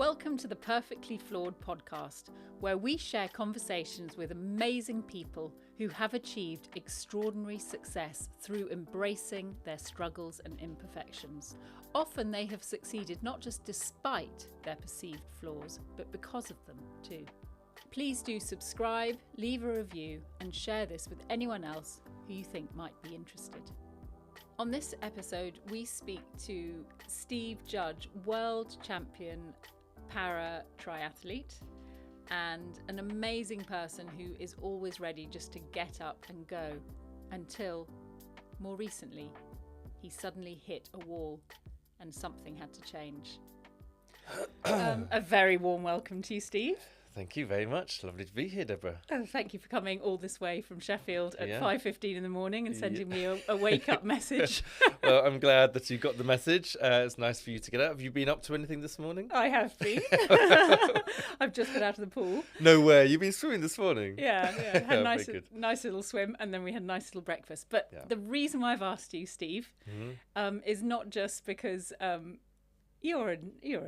Welcome to the Perfectly Flawed podcast, where we share conversations with amazing people who have achieved extraordinary success through embracing their struggles and imperfections. Often they have succeeded not just despite their perceived flaws, but because of them too. Please do subscribe, leave a review, and share this with anyone else who you think might be interested. On this episode, we speak to Steve Judge, World Champion Para-triathlete, and an amazing person who is always ready just to get up and go, until more recently he suddenly hit a wall and something had to change. A very warm welcome to you, Steve. Thank you very much. Lovely to be here, Deborah. Oh, thank you for coming all this way from Sheffield at 5:15 in the morning and sending me a wake-up message. Well, I'm glad that you got the message. It's nice for you to get out. Have you been up to anything this morning? I have been. I've just got out of the pool. No way. You've been swimming this morning? Yeah. Had a nice little swim, and then we had a nice little breakfast. But the reason why I've asked you, Steve, is not just because you're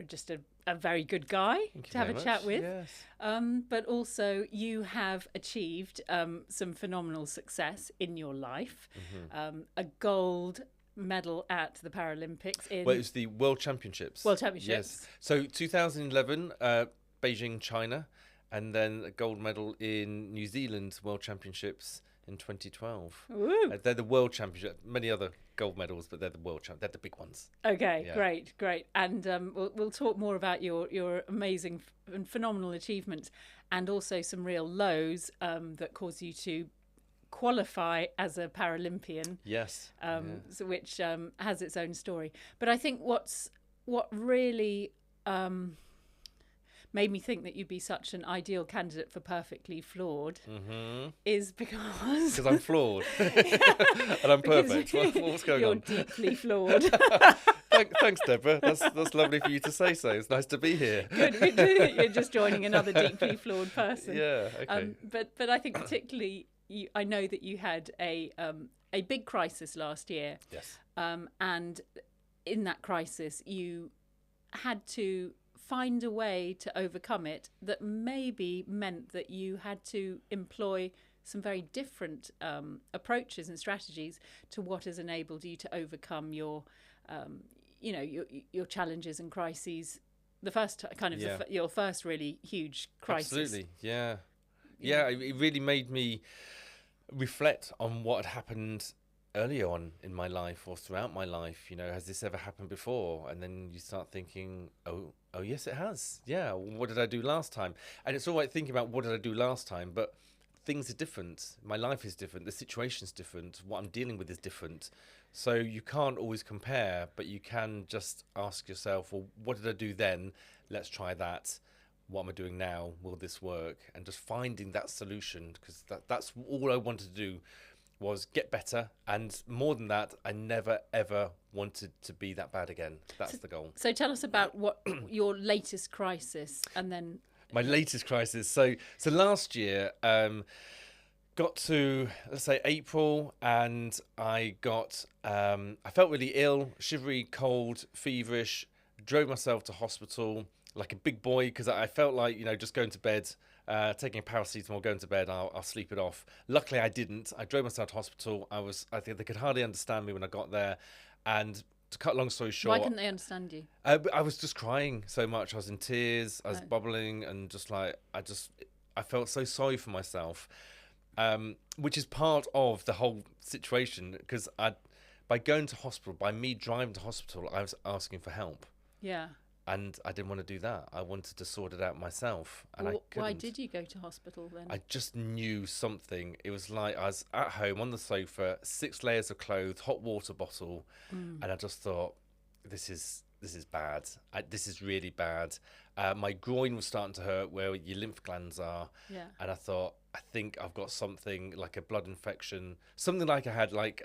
just a very good guy to have a chat with, but also you have achieved some phenomenal success in your life. A gold medal at the Paralympics in... Well, it was the World Championships. Yes. So 2011, Beijing, China, and then a gold medal in New Zealand World Championships in 2012. They're the World Championship. Many other gold medals, but they're the World Champ. They're the big ones. Okay, great. And we'll talk more about your amazing and phenomenal achievements, and also some real lows that caused you to qualify as a Paralympian. Yes. So which has its own story. But I think what really made me think that you'd be such an ideal candidate for Perfectly Flawed is because I'm flawed and I'm perfect. What's going on? You're deeply flawed. Thanks, Deborah. That's lovely for you to say so. It's nice to be here. Good. You're just joining another deeply flawed person. Yeah. Okay. But I think particularly I know that you had a big crisis last year. Yes. And in that crisis, you had to find a way to overcome it that maybe meant that you had to employ some very different approaches and strategies to what has enabled you to overcome your challenges and crises. The first kind of your first really huge crisis. Absolutely, yeah. It really made me reflect on what had happened earlier on in my life or throughout my life. Has this ever happened before? And then you start thinking, oh yes, it has. Yeah, what did I do last time? And it's all right thinking about what did I do last time, but things are different. My life is different. The situation's different. What I'm dealing with is different. So you can't always compare, but you can just ask yourself, well, what did I do then? Let's try that. What am I doing now? Will this work? And just finding that solution, because that's all I wanted to do, was get better, and more than that, I never ever wanted to be that bad again. That's the goal. So tell us about what your latest crisis, and then my latest crisis. So last year, got to, let's say, April, and I got I felt really ill, shivery, cold, feverish. Drove myself to hospital like a big boy, because I felt like just going to bed. Taking a paracetamol, going to bed, I'll sleep it off. Luckily, I didn't. I drove myself to hospital. I think they could hardly understand me when I got there. And to cut a long story short... Why couldn't they understand you? I was just crying so much. I was in tears. I was bubbling, and just like, I felt so sorry for myself, which is part of the whole situation, because by going to hospital, by me driving to hospital, I was asking for help. Yeah. And I didn't want to do that. I wanted to sort it out myself. And I couldn't. Why did you go to hospital then? I just knew something. It was like I was at home on the sofa, 6 layers of clothes, hot water bottle. And I just thought, this is bad. This is really bad. My groin was starting to hurt where your lymph glands are. Yeah. And I thought, I think I've got something like a blood infection. Something like I had like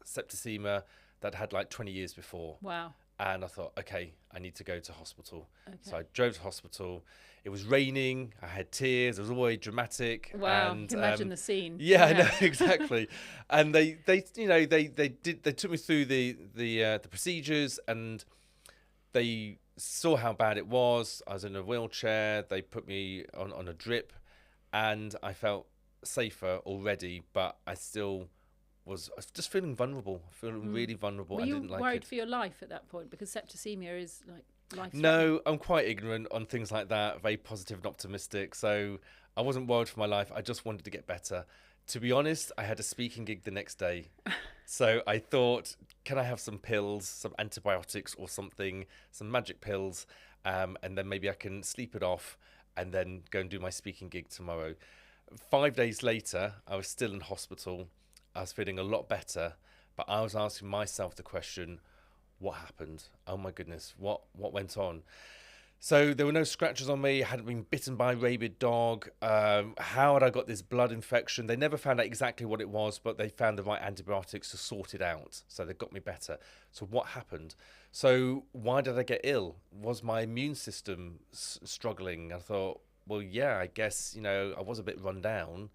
septicaemia that I had like 20 years before. Wow. And I thought, okay, I need to go to hospital. Okay. So I drove to hospital. It was raining. I had tears. It was always dramatic. Wow, and, imagine the scene. Yeah, I know, exactly. And they took me through the procedures, and they saw how bad it was. I was in a wheelchair. They put me on a drip, and I felt safer already, but I still was just feeling vulnerable, feeling really vulnerable. Were I you didn't like worried it. for your life at that point? Because septicemia is like life-threatening. No, I'm quite ignorant on things like that, very positive and optimistic. So I wasn't worried for my life. I just wanted to get better. To be honest, I had a speaking gig the next day. So I thought, can I have some pills, some antibiotics or something, some magic pills, and then maybe I can sleep it off and then go and do my speaking gig tomorrow. 5 days later, I was still in hospital. I was feeling a lot better, but I was asking myself the question, what happened? Oh my goodness, what went on? So there were no scratches on me. I hadn't been bitten by a rabid dog. How had I got this blood infection? They never found out exactly what it was, but they found the right antibiotics to sort it out. So they got me better. So what happened? So why did I get ill? Was my immune system struggling? I thought, well, yeah, I guess, I was a bit run down.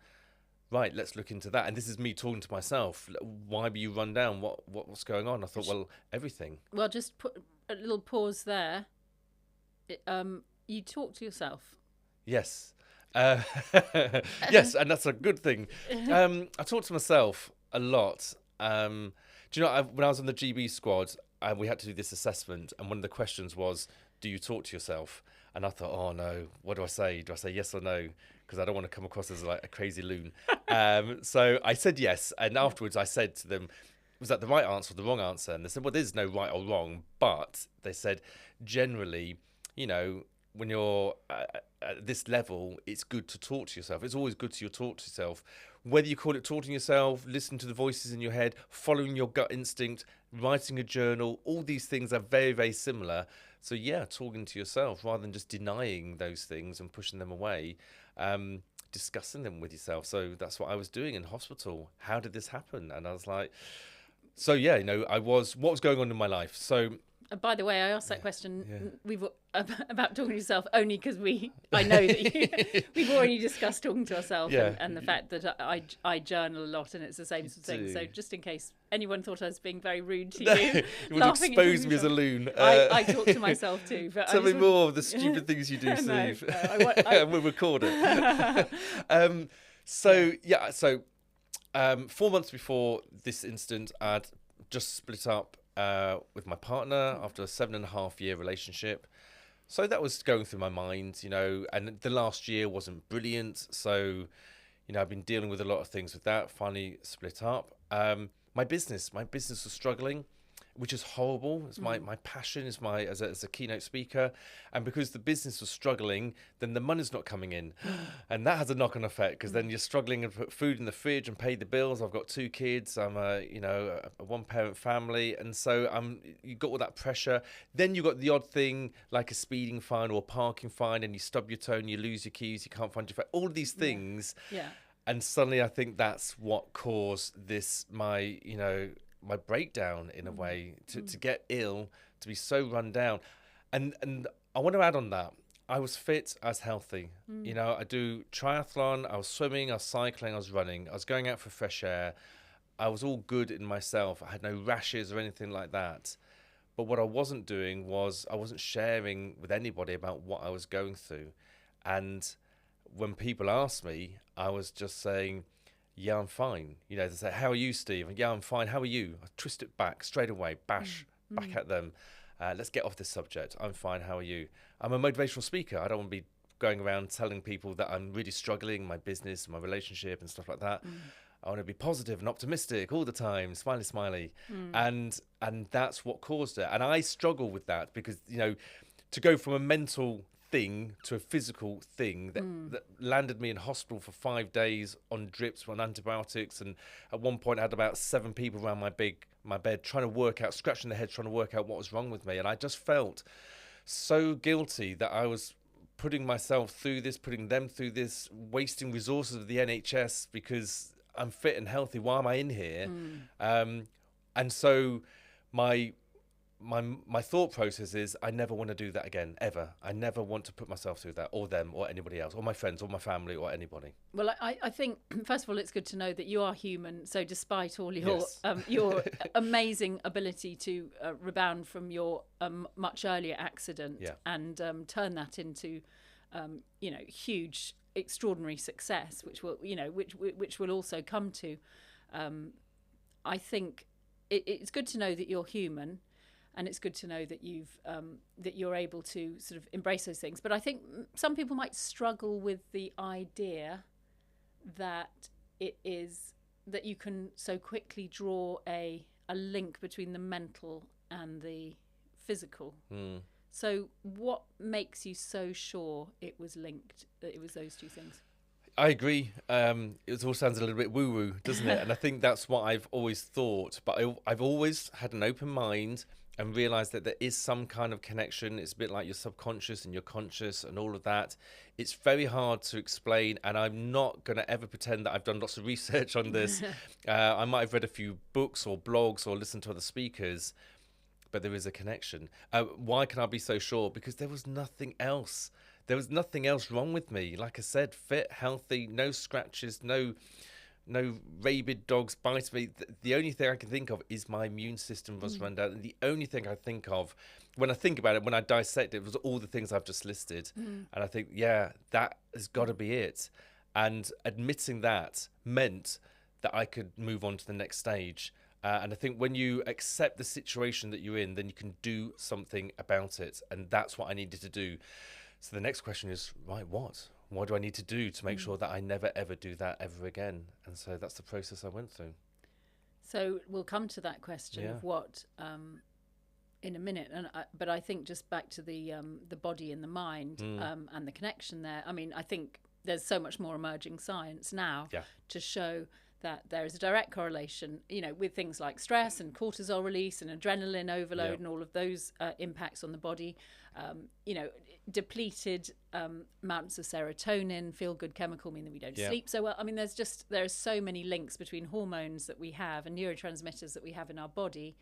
Right, let's look into that. And this is me talking to myself. Why were you run down? What's going on? I thought, well, everything. Well, just put a little pause there. You talk to yourself. Yes. Yes, and that's a good thing. I talk to myself a lot. Do you know, when I was on the GB squad, we had to do this assessment, and one of the questions was, do you talk to yourself? And I thought, oh no, what do I say? Do I say yes or no? Because I don't want to come across as like a crazy loon. So I said yes, and afterwards I said to them, was that the right answer or the wrong answer? And they said, well, there's no right or wrong, but they said, generally, when you're at this level, it's good to talk to yourself. It's always good to talk to yourself. Whether you call it talking to yourself, listening to the voices in your head, following your gut instinct, writing a journal, all these things are very, very similar. So yeah, talking to yourself rather than just denying those things and pushing them away, discussing them with yourself. So that's what I was doing in hospital. How did this happen? And I was like, so yeah, what was going on in my life? So by the way, I asked that question about talking to yourself only because I know that we've already discussed talking to ourselves and the fact that I journal a lot and it's the same sort of thing. So just in case anyone thought I was being very rude to you, you would expose me as a loon. I talk to myself too. But tell me more of the stupid things you do, Steve. And we'll record it. So 4 months before this incident, I'd just split up with my partner after a 7.5-year relationship. So that was going through my mind, and the last year wasn't brilliant. So, I've been dealing with a lot of things with that, finally split up. My business was struggling, which is horrible. It's my passion is as a keynote speaker. And because the business was struggling, then the money's not coming in. And that has a knock-on effect because then you're struggling to put food in the fridge and pay the bills. I've got 2 kids. I'm a one-parent family. And so you got all that pressure. Then you got the odd thing like a speeding fine or a parking fine, and you stub your toe and you lose your keys. You can't find your phone. All of these things. Yeah. And suddenly I think that's what caused my breakdown in a way, to get ill, to be so run down. And I want to add on that. I was fit, I was healthy. I do triathlon, I was swimming, I was cycling, I was running, I was going out for fresh air. I was all good in myself. I had no rashes or anything like that. But what I wasn't doing was I wasn't sharing with anybody about what I was going through. And when people asked me, I was just saying, yeah, I'm fine. They say, how are you, Steve? And, yeah, I'm fine. How are you? I twist it back straight away, back at them. Let's get off this subject. I'm fine. How are you? I'm a motivational speaker. I don't want to be going around telling people that I'm really struggling, my business, my relationship and stuff like that. I want to be positive and optimistic all the time, smiley, smiley. And that's what caused it. And I struggle with that because, to go from a mental thing to a physical thing that landed me in hospital for 5 days on drips, on antibiotics, and at one point I had about 7 people around my bed trying to work out, scratching their head, trying to work out what was wrong with me. And I just felt so guilty that I was putting myself through this, putting them through this, wasting resources of the NHS because I'm fit and healthy. Why am I in here? And so my my thought process is I never want to do that again, ever. I never want to put myself through that, or them, or anybody else, or my friends, or my family, or anybody. Well, I think, first of all, it's good to know that you are human. So despite all your Yes. your amazing ability to rebound from your much earlier accident and turn that into, huge, extraordinary success, which will, which will also come to, I think it's good to know that you're human. And it's good to know that that you're able to sort of embrace those things. But I think some people might struggle with the idea that that you can so quickly draw a link between the mental and the physical. So what makes you so sure it was linked, that it was those two things? I agree. It all sounds a little bit woo-woo, doesn't it? And I think that's what I've always thought. But I've always had an open mind and realised that there is some kind of connection. It's a bit like your subconscious and your conscious and all of that. It's very hard to explain, and I'm not going to ever pretend that I've done lots of research on this. I might have read a few books or blogs or listened to other speakers, but there is a connection. Why can I be so sure? Because there was nothing else. There was nothing else wrong with me. Like I said, fit, healthy, no scratches, no rabid dogs biting me. The only thing I can think of is my immune system was run down. And the only thing I think of, when I think about it, when I dissect it, was all the things I've just listed. And I think, yeah, that has got to be it. And admitting that meant that I could move on to the next stage. And I think when you accept the situation that you're in, then you can do something about it. And that's what I needed to do. So the next question is, right, what? What do I need to do to make sure that I never, ever do that ever again? And so that's the process I went through. So we'll come to that question of what in a minute. But I think just back to the body and the mind and the connection there. I mean, I think there's so much more emerging science now to show that there is a direct correlation, with things like stress and cortisol release and adrenaline overload and all of those impacts on the body. Depleted amounts of serotonin, feel-good chemical, mean that we don't sleep so well. I mean, there are so many links between hormones that we have and neurotransmitters that we have in our body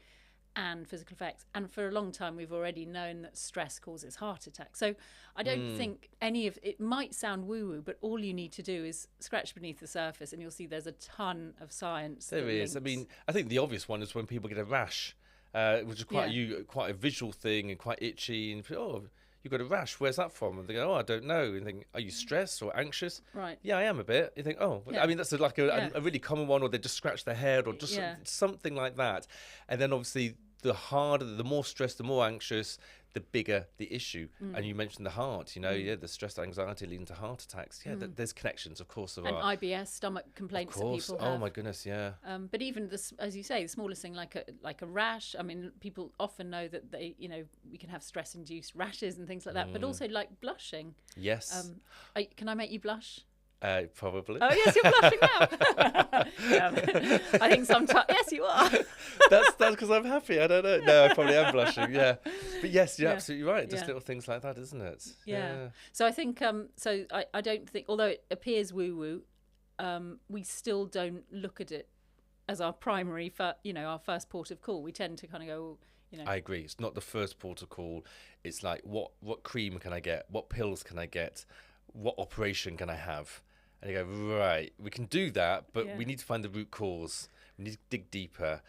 and physical effects. And for a long time, we've already known that stress causes heart attacks. So I don't think it might sound woo-woo, but all you need to do is scratch beneath the surface and you'll see there's a ton of science. There is. I mean, I think the obvious one is when people get a rash, which is quite a visual thing and quite itchy. And you've got a rash. Where's that from? And they go, I don't know. And you think, are you stressed or anxious? Right. Yeah, I am a bit. You think, I mean, that's like a really common one, or they just scratch their head or just something like that. And then obviously the more stressed, the more anxious, the bigger the issue. And you mentioned the heart, the stress, anxiety leading to heart attacks. Yeah, there's connections, of course. And IBS, stomach complaints that people have. Oh my goodness, yeah. But even this, as you say, the smallest thing like a rash. I mean, people often know that they, we can have stress-induced rashes and things like that. But also like blushing. Yes. Can I make you blush? Probably. Oh yes, you're blushing now. I think sometimes, yes, you are. That's because I'm happy. I don't know. No, I probably am blushing. Yeah, but yes, you're absolutely right. Just little things like that, isn't it? Yeah. So I think so. I don't think, although it appears woo-woo, we still don't look at it as our primary, our first port of call. We tend to kind of go, I agree. It's not the first port of call. It's like what cream can I get? What pills can I get? What operation can I have? And you go, right, we can do that, but we need to find the root cause. We need to dig deeper.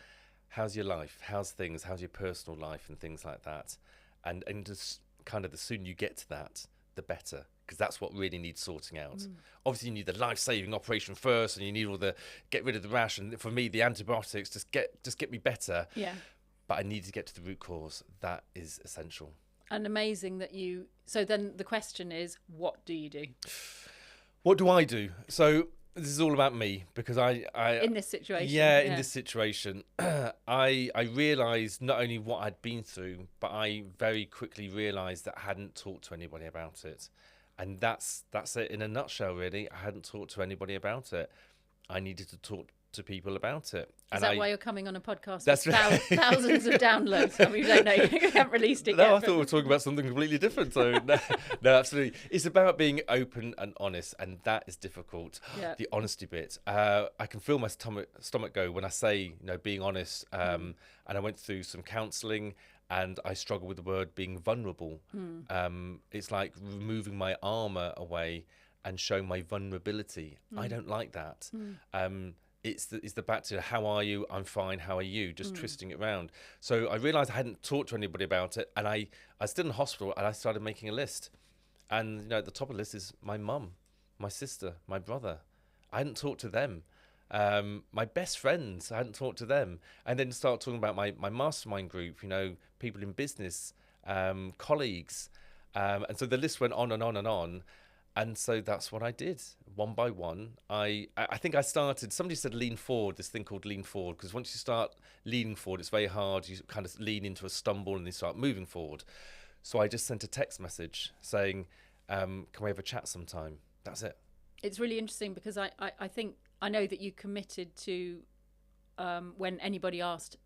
How's your life? How's things? How's your personal life and things like that? And just kind of the sooner you get to that, the better, because that's what really needs sorting out. Obviously, you need the life-saving operation first, and you need get rid of the rash. And for me, the antibiotics just get me better. Yeah. But I need to get to the root cause. That is essential. And amazing that so then the question is, what do you do? What do I do? So this is all about me, because I in this situation. In this situation, I realised not only what I'd been through, but I very quickly realised that I hadn't talked to anybody about it. And that's it in a nutshell, really. I hadn't talked to anybody about it. I needed to talk to people about it. Is that why you're coming on a podcast with thousands of downloads? I mean, we don't know. You haven't released it yet. No, I thought we were talking about something completely different. So no, absolutely. It's about being open and honest, and that is difficult. Yeah. The honesty bit. I can feel my stomach go when I say, being honest. And I went through some counselling, and I struggle with the word being vulnerable. It's like removing my armor away and showing my vulnerability. I don't like that. It's the back to how are you? I'm fine. How are you? Just twisting it around. So I realized I hadn't talked to anybody about it, and I was still in hospital, and I started making a list. And, you know, at the top of the list is my mum, my sister, my brother. I hadn't talked to them. My best friends, I hadn't talked to them. And then start talking about my mastermind group, you know, people in business, colleagues. And so the list went on and on and on. And so that's what I did, one by one. I think I started, somebody said lean forward, this thing called lean forward, because once you start leaning forward, it's very hard. You kind of lean into a stumble and you start moving forward. So I just sent a text message saying, can we have a chat sometime? That's it. It's really interesting because I think I know that you committed to, when anybody asked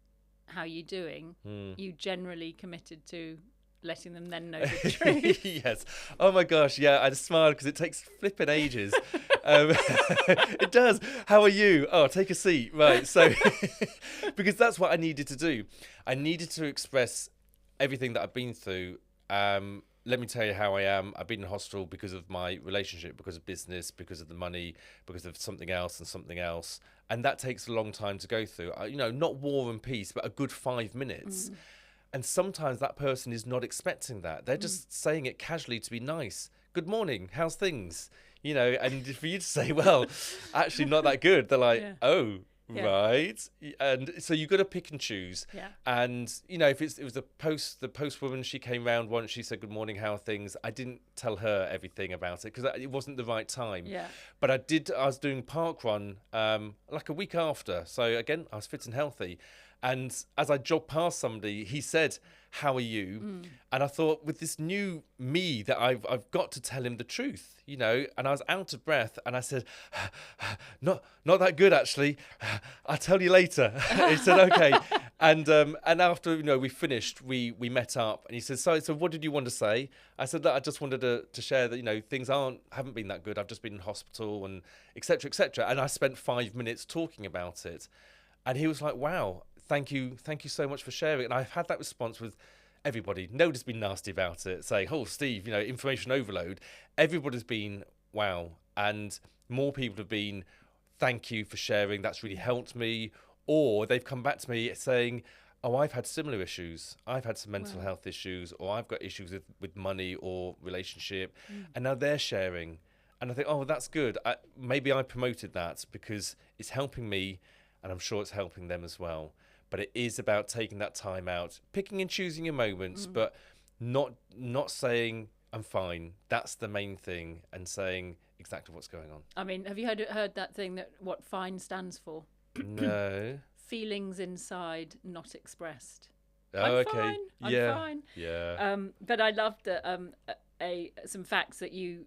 how you're doing, you generally committed to letting them then know the truth. Yes. Oh my gosh. Yeah. I just smiled because it takes flipping ages. It does. How are you? Oh, take a seat. Right. So, because that's what I needed to do. I needed to express everything that I've been through. Let me tell you how I am. I've been in hospital because of my relationship, because of business, because of the money, because of something else and something else. And that takes a long time to go through. You know, not war and peace, but a good 5 minutes. And sometimes that person is not expecting that. They're just saying it casually to be nice. Good morning. How's things? You know, and for you to say, well, actually not that good. They're like, oh, right. And so you've got to pick and choose. Yeah. And, you know, if it was the post woman, she came round once, she said, good morning, how are things? I didn't tell her everything about it because it wasn't the right time. Yeah. But I was doing parkrun like a week after. So again, I was fit and healthy. And as I jogged past somebody, he said, how are you? And I thought, with this new me, that I've got to tell him the truth, you know. And I was out of breath, and I said, not that good, actually. I'll tell you later. He said, okay. And after, you know, we finished, we met up, and he said, so what did you want to say? I said that I just wanted to share that, you know, things haven't been that good. I've just been in hospital and et cetera, et cetera. And I spent 5 minutes talking about it. And he was like, wow. Thank you so much for sharing. And I've had that response with everybody. Nobody's been nasty about it, saying, oh, Steve, you know, information overload. Everybody's been, wow. And more people have been, thank you for sharing. That's really helped me. Or they've come back to me saying, oh, I've had similar issues. I've had some mental health issues, or I've got issues with money or relationship. And now they're sharing. And I think, oh, that's good. Maybe I promoted that because it's helping me, and I'm sure it's helping them as well. But it is about taking that time out, picking and choosing your moments, but not saying I'm fine. That's the main thing, and saying exactly what's going on. I mean, have you heard that thing that what FINE stands for? No. Feelings inside, not expressed. Oh, I'm okay. fine. Yeah. I'm fine. Yeah. But I loved some facts that you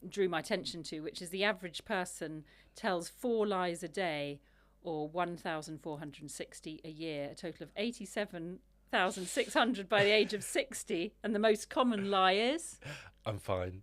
drew my attention to, which is the average person tells 4 lies a day, or 1,460 a year, a total of 87,600 by the age of 60. And the most common lie is? I'm fine.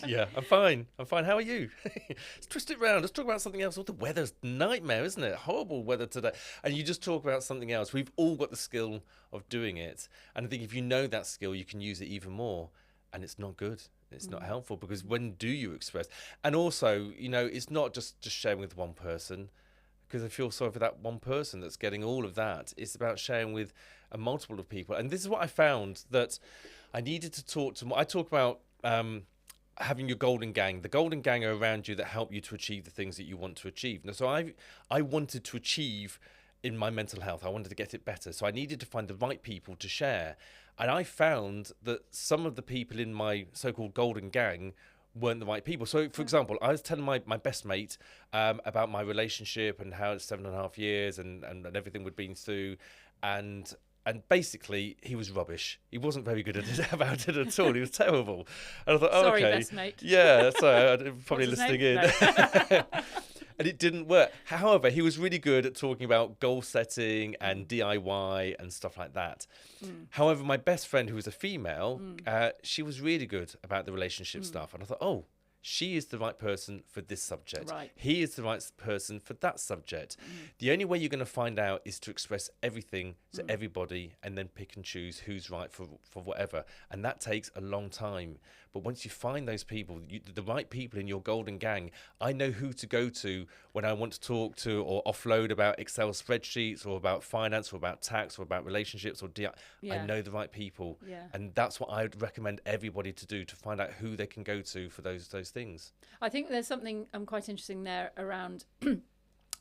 Yeah, I'm fine. How are you? Let's twist it round. Let's talk about something else. Oh, the weather's nightmare, isn't it? Horrible weather today. And you just talk about something else. We've all got the skill of doing it. And I think if you know that skill, you can use it even more. And it's not good. It's not helpful, because when do you express? And also, you know, it's not just sharing with one person, because I feel sorry for that one person that's getting all of that. It's about sharing with a multiple of people. And this is what I found, that I needed to talk to. I talk about having your golden gang. The golden gang are around you that help you to achieve the things that you want to achieve. Now, so I wanted to achieve in my mental health. I wanted to get it better. So I needed to find the right people to share. And I found that some of the people in my so-called golden gang weren't the right people. So, for example, I was telling my best mate about my relationship and how it's 7.5 years and everything we'd been through. And basically, he was rubbish. He wasn't very good about it at all. He was terrible. And I thought, oh, sorry, okay. best mate. Yeah, sorry, I'm probably listening in. No. And it didn't work. However, he was really good at talking about goal setting and DIY and stuff like that. However, my best friend, who was a female, she was really good about the relationship stuff. And I thought, oh, she is the right person for this subject. Right. He is the right person for that subject. The only way you're going to find out is to express everything to everybody and then pick and choose who's right for whatever. And that takes a long time. But once you find those people, the right people in your golden gang, I know who to go to when I want to talk to or offload about Excel spreadsheets or about finance or about tax or about relationships or I know the right people. Yeah. And that's what I would recommend everybody to do, to find out who they can go to for those things. I think there's something quite interesting there around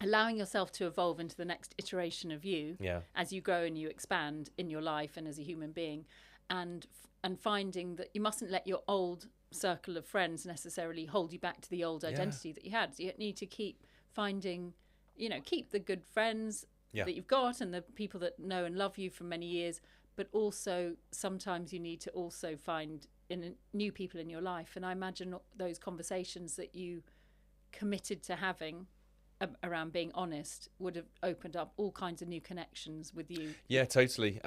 allowing yourself to evolve into the next iteration of you as you grow and you expand in your life and as a human being, and finding that you mustn't let your old circle of friends necessarily hold you back to the old identity that you had. So you need to keep finding, keep the good friends that you've got and the people that know and love you for many years, but also sometimes you need to also find new people in your life. And I imagine those conversations that you committed to having around being honest would have opened up all kinds of new connections with you. Yeah, totally.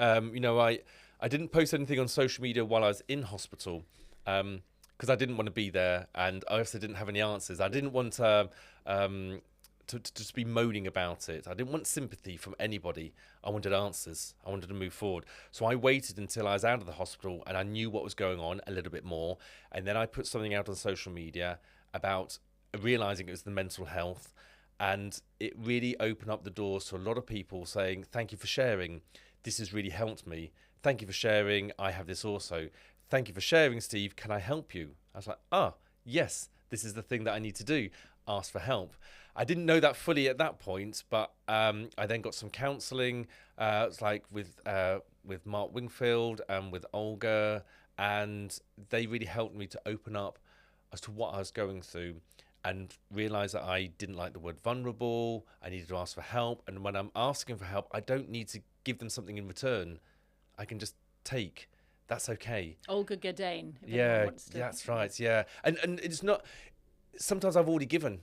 I didn't post anything on social media while I was in hospital because I didn't want to be there, and I also didn't have any answers. I didn't want to just be moaning about it. I didn't want sympathy from anybody. I wanted answers. I wanted to move forward. So I waited until I was out of the hospital and I knew what was going on a little bit more. And then I put something out on social media about realizing it was the mental health. And it really opened up the doors to a lot of people saying, thank you for sharing. This has really helped me. Thank you for sharing. I have this also. Thank you for sharing, Steve. Can I help you? I was like, yes, this is the thing that I need to do. Ask for help. I didn't know that fully at that point, but I then got some counselling. It's like with Mark Wingfield and with Olga, and they really helped me to open up as to what I was going through and realise that I didn't like the word vulnerable. I needed to ask for help, and when I'm asking for help, I don't need to give them something in return. I can just take. That's okay. Olga Gadain. That's right. Yeah, and it's not. Sometimes I've already given,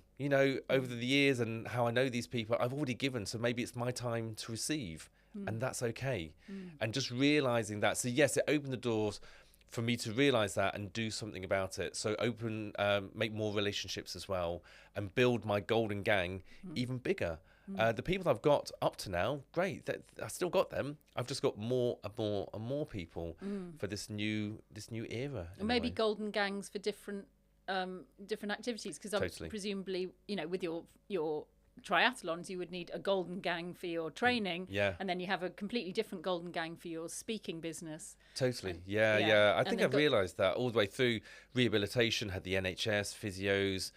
over the years and how I know these people, I've already given. So maybe it's my time to receive, and that's okay. And just realizing that. So yes, it opened the doors for me to realize that and do something about it. So make more relationships as well and build my golden gang even bigger. The people I've got up to now, great. I still got them. I've just got more and more and more people for this new era. And maybe golden gangs for different activities, because totally. Presumably, with your triathlons, you would need a golden gang for your training, and then you have a completely different golden gang for your speaking business. Totally. I think I've realised that all the way through rehabilitation. Had the NHS, physios,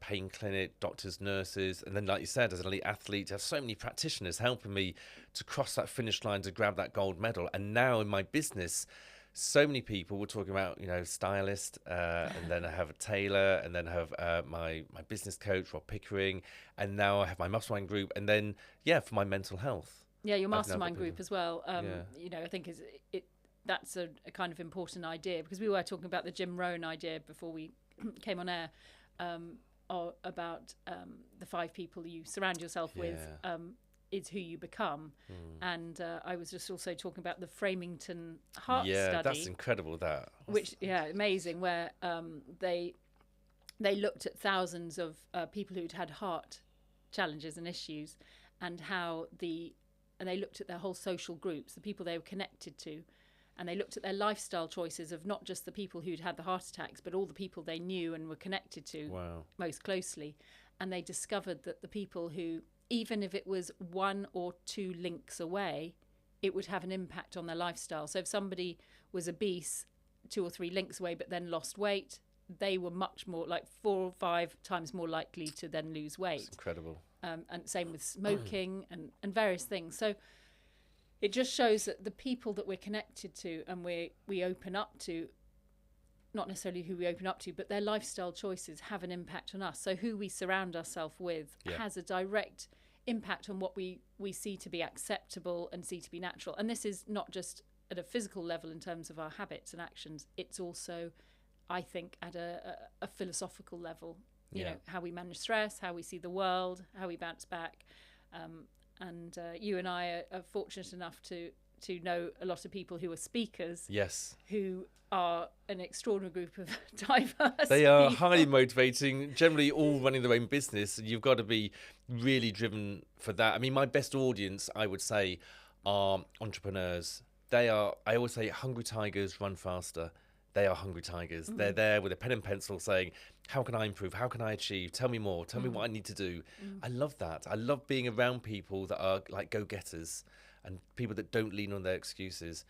pain clinic, doctors, nurses, and then, like you said, as an elite athlete, I have so many practitioners helping me to cross that finish line to grab that gold medal. And now in my business, so many people were talking about, stylist, and then I have a tailor, and then I have my business coach, Rob Pickering, and now I have my mastermind group, and then, for my mental health. Yeah, your mastermind group as well. I think that's a kind of important idea, because we were talking about the Jim Rohn idea before we came on air, about the 5 people you surround yourself with. Is who you become. And I was just also talking about the Framington Heart study. Yeah, that's incredible, that. Which, amazing, where they looked at thousands of people who'd had heart challenges and issues, and they looked at their whole social groups, the people they were connected to, and they looked at their lifestyle choices of not just the people who'd had the heart attacks, but all the people they knew and were connected to most closely. And they discovered that the people who, even if it was 1 or 2 links away, it would have an impact on their lifestyle. So if somebody was obese 2 or 3 links away but then lost weight, they were much more, like 4 or 5 times more likely to then lose weight. That's incredible. And same with smoking and various things. So it just shows that the people that we're connected to and we open up to, not necessarily who we open up to, but their lifestyle choices have an impact on us. So who we surround ourselves with has a direct impact on what we see to be acceptable and see to be natural. And this is not just at a physical level in terms of our habits and actions. It's also, I think, at a philosophical level, you know, how we manage stress, how we see the world, how we bounce back. And you and I are fortunate enough to to know a lot of people who are speakers. Yes. Who are an extraordinary group of diverse They are people. highly motivating, generally all running their own business. And you've got to be really driven for that. I mean, my best audience, I would say, are entrepreneurs. They are, I always say, hungry tigers run faster. They are hungry tigers. They're there with a pen and pencil saying, how can I improve? How can I achieve? Tell me more. Tell me what I need to do. I love that. I love being around people that are like go-getters and people that don't lean on their excuses.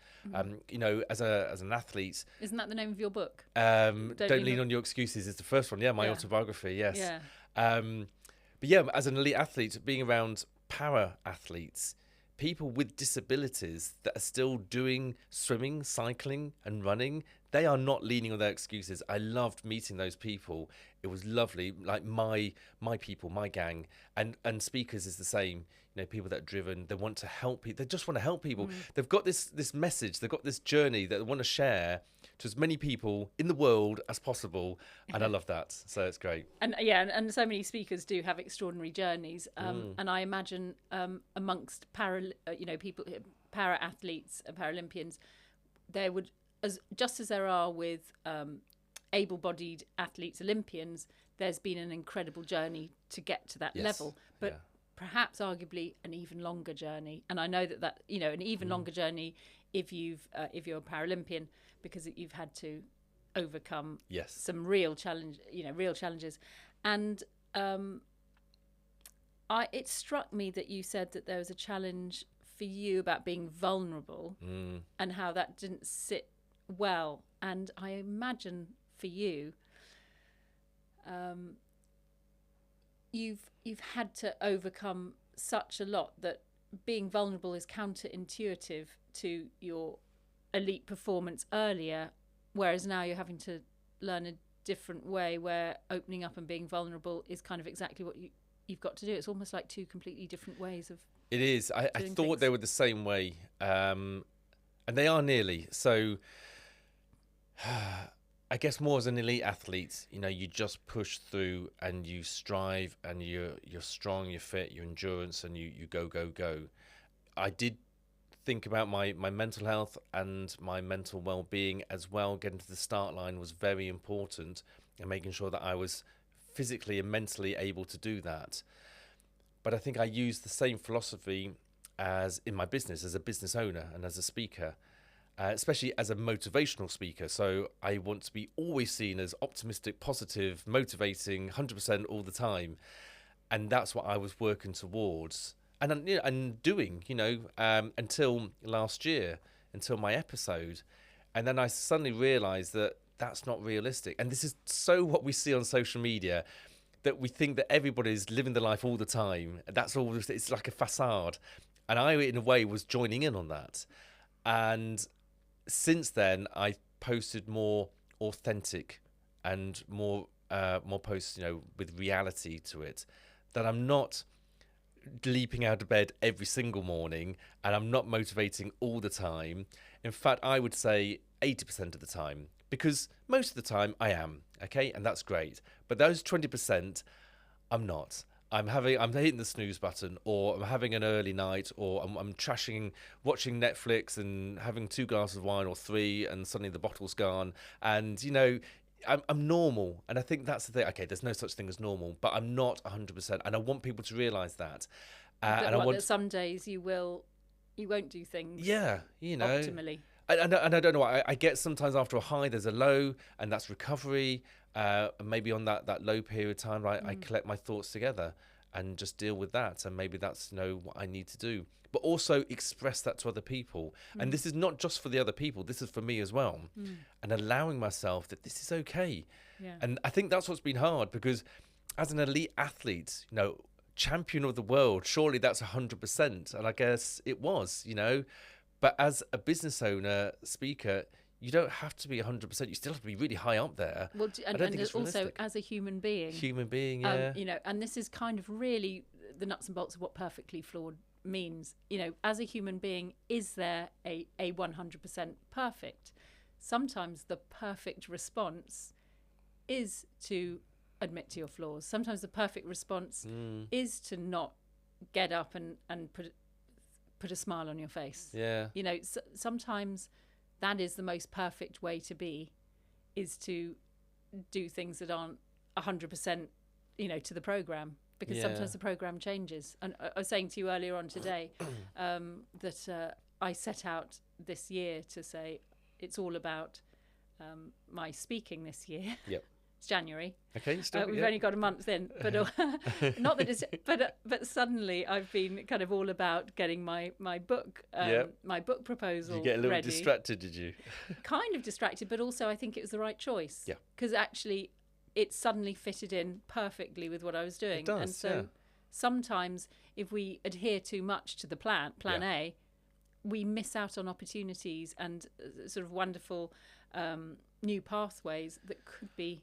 You know, as an athlete... Isn't that the name of your book? Don't lean on your excuses is the first one. Yeah, my autobiography, yes. Yeah. But yeah, as an elite athlete, being around para-athletes, people with disabilities that are still doing swimming, cycling and running, they are not leaning on their excuses. I loved meeting those people. It was lovely, like my people, my gang. And speakers is the same. You know, people that are driven, they want to help people. They just want to help people. They've got this message, they've got this journey that they want to share to as many people in the world as possible. And I love that. So it's great. And yeah, and so many speakers do have extraordinary journeys. And I imagine amongst people, para-athletes and Paralympians, there would, just as there are with able-bodied athletes, Olympians, there's been an incredible journey to get to that level. But perhaps arguably an even longer journey. And I know that an even longer journey if you're a Paralympian, because you've had to overcome some real challenges. And it struck me that you said that there was a challenge for you about being vulnerable and how that didn't sit well. And I imagine for you, you've had to overcome such a lot that being vulnerable is counterintuitive to your elite performance earlier, whereas now you're having to learn a different way where opening up and being vulnerable is kind of exactly what you've got to do. It's almost like two completely different ways of it is. I thought they were the same way, and they are nearly. So I guess more as an elite athlete, you know, you just push through and you strive and you're strong, you're fit, your endurance, and you go. I did think about my mental health and my mental well-being as well. Getting to the start line was very important, and making sure that I was physically and mentally able to do that. But I think I used the same philosophy as in my business, as a business owner and as a speaker. Especially as a motivational speaker. So I want to be always seen as optimistic, positive, motivating, 100% all the time. And that's what I was working towards and doing, until last year, until my episode. And then I suddenly realized that that's not realistic. And this is so what we see on social media, that we think that everybody's living their life all the time. That's all, it's like a facade. And I, in a way, was joining in on that. And since then, I posted more authentic and more posts, with reality to it. That I'm not leaping out of bed every single morning, and I'm not motivating all the time. In fact, I would say 80% of the time, because most of the time I am, okay, and that's great. But those 20%, I'm not. I'm hitting the snooze button, or I'm having an early night, or I'm watching Netflix and having 2 glasses of wine or 3, and suddenly the bottle's gone. And, I'm normal. And I think that's the thing. Okay, there's no such thing as normal, but I'm not 100%. And I want people to realise that. That some days you won't do things optimally. And I don't know why. I get sometimes after a high, there's a low, and that's recovery. And maybe on that low period of time, right, I collect my thoughts together and just deal with that. And maybe that's, what I need to do. But also express that to other people. And this is not just for the other people. This is for me as well. And allowing myself that this is okay. Yeah. And I think that's what's been hard, because as an elite athlete, champion of the world, surely that's 100%. And I guess it was, But as a business owner, speaker, you don't have to be 100%. You still have to be really high up there. Well, and also as a human being. Yeah. And this is kind of really the nuts and bolts of what perfectly flawed means. As a human being, is there a 100% perfect? Sometimes the perfect response is to admit to your flaws. Sometimes the perfect response is to not get up and put a smile on your face. Yeah. You know, sometimes that is the most perfect way to be, is to do things that aren't 100%, you know, to the program, because sometimes the program changes. And I was saying to you earlier on today that I set out this year to say it's all about my speaking this year. Yep. It's January. Okay. We've only got a month in, but not that it's. But suddenly I've been kind of all about getting my book my book proposal. Did you get a little ready. distracted? Did you? Kind of distracted, but also I think it was the right choice. Yeah. Because actually, it suddenly fitted in perfectly with what I was doing. It does, and so sometimes if we adhere too much to the plan A, we miss out on opportunities and sort of wonderful new pathways that could be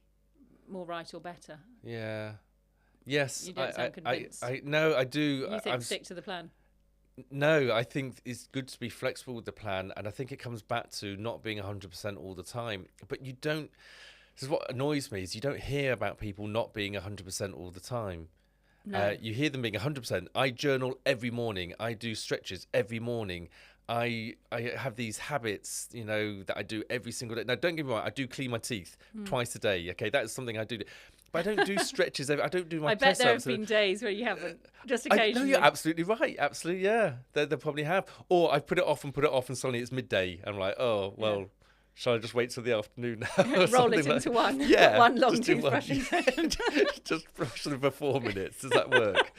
more right or better. Yeah. Yes. You don't sound convinced. No, I do. You think stick to the plan? No, I think it's good to be flexible with the plan, and I think it comes back to not being 100% all the time. But you don't. This is what annoys me: is you don't hear about people not being 100% all the time. No. You hear them being 100%. I journal every morning. I do stretches every morning. I have these habits, you know, that I do every single day. Now, don't get me wrong, I do clean my teeth twice a day. Okay, that is something I do. But I don't do stretches. I don't do my press-ups. I bet there have been days where you haven't, just occasionally. No, you're absolutely right. Absolutely, yeah. They probably have. Or I put it off, and suddenly it's midday. And I'm like, oh, well, shall I just wait till the afternoon now? Roll it into one. Yeah. One long toothbrush. Just brush them for 4 minutes. Does that work?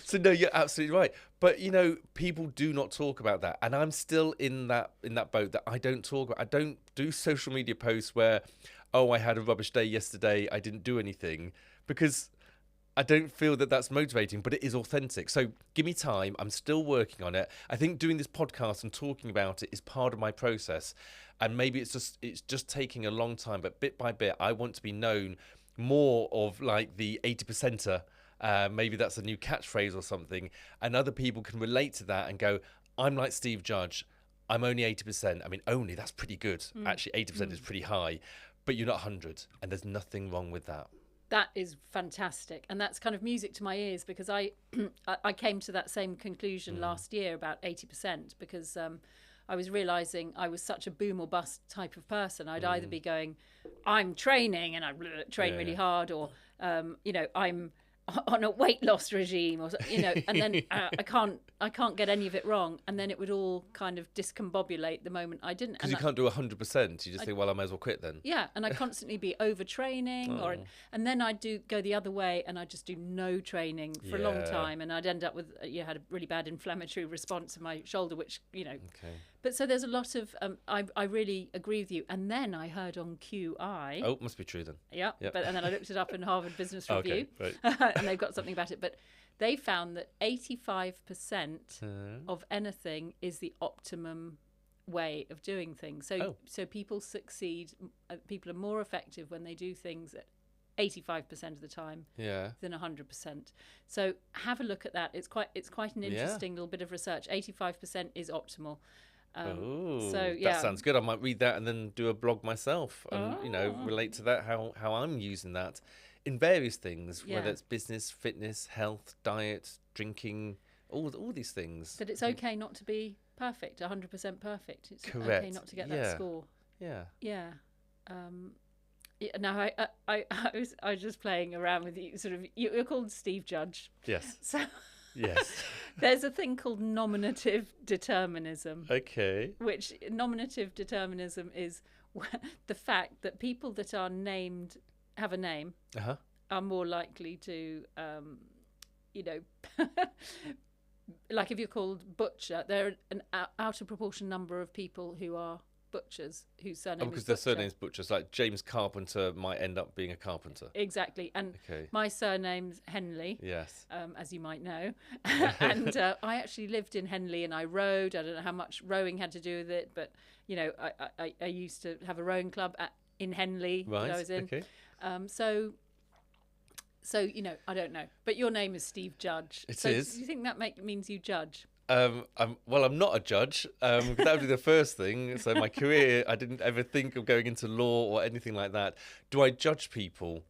So no, you're absolutely right. But you know, people do not talk about that, and I'm still in that boat that I don't talk about. I don't do social media posts where, oh, I had a rubbish day yesterday, I didn't do anything, because I don't feel that that's motivating, but it is authentic. So give me time. I'm still working on it. I think doing this podcast and talking about it is part of my process, and maybe it's just taking a long time, but bit by bit, I want to be known more of like the 80%er. Maybe that's a new catchphrase or something, and other people can relate to that and go, I'm like Steve Judge, I'm only 80%. I mean, only, that's pretty good. Actually, 80% is pretty high, but you're not 100, and there's nothing wrong with that. That is fantastic, and that's kind of music to my ears, because I came to that same conclusion last year about 80%, because I was realising I was such a boom or bust type of person. I'd either be going, I'm training and I train really hard, or you know, I'm on a weight loss regime, or you know, and then I can't get any of it wrong, and then it would all kind of discombobulate the moment I didn't. Because you can't do 100%. You just think, well, I might as well quit then. Yeah, and I'd constantly be overtraining, and then I'd go the other way, and I'd just do no training for a long time, and I'd end up with had a really bad inflammatory response in my shoulder, which Okay. But so there's a lot of I really agree with you. And then I heard on QI. Oh, must be true then. Yeah, yep. And then I looked it up in Harvard Business Review, okay, right. and they've got something about it. But they found that 85% of anything is the optimum way of doing things. So people succeed. People are more effective when they do things at 85% of the time than 100%. So have a look at that. It's quite an interesting little bit of research. 85% is optimal. That sounds good. I might read that and then do a blog myself, and relate to that, how I'm using that in various things, whether it's business, fitness, health, diet, drinking, all these things. That it's okay not to be perfect, 100% perfect. It's correct. Okay not to get that score. Yeah. Now I was just playing around with you. Sort of, you're called Steve Judge. Yes. So. Yes. There's a thing called nominative determinism. Okay. Which nominative determinism is the fact that people that are named, have a name, are more likely to, like if you're called Butcher, there are an out of proportion number of people who are butchers whose surname because is their Butcher. surname's Butchers, like James Carpenter might end up being a carpenter. Exactly. And my surname's Henley, yes, as you might know. And I actually lived in Henley and I rowed. I don't know how much rowing had to do with it, but I used to have a rowing club in Henley that I was in. Okay. So I don't know, but your name is Steve Judge. It so is. Do you think that means you judge? I'm not a judge. That would be the first thing. So my career, I didn't ever think of going into law or anything like that. Do I judge people?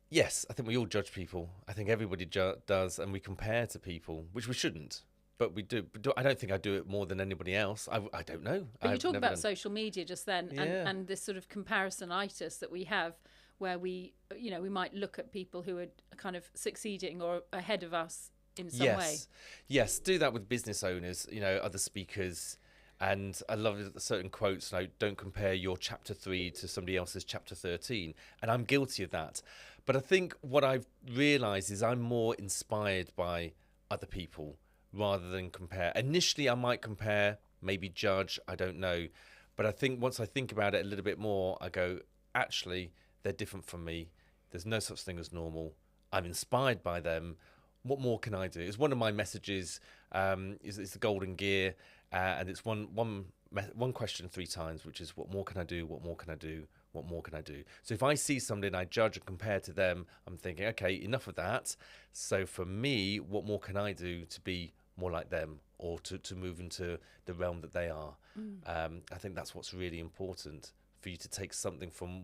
Yes, I think we all judge people. I think everybody does, and we compare to people, which we shouldn't. But we do. I don't think I do it more than anybody else. I don't know. But you talk about social media just then, Yeah. and this sort of comparisonitis that we have, where we might look at people who are kind of succeeding or ahead of us in some way. Yes, do that with business owners, other speakers. And I love certain quotes, don't compare your chapter 3 to somebody else's chapter 13. And I'm guilty of that. But I think what I've realised is I'm more inspired by other people rather than compare. Initially, I might compare, maybe judge, I don't know. But I think once I think about it a little bit more, I go, actually, they're different from me. There's no such thing as normal. I'm inspired by them. What more can I do? It's one of my messages, is the golden gear. And it's one question 3 times, which is, what more can I do? What more can I do? What more can I do? So if I see somebody and I judge and compare to them, I'm thinking, okay, enough of that. So for me, what more can I do to be more like them, or to move into the realm that they are? I think that's what's really important, for you to take something from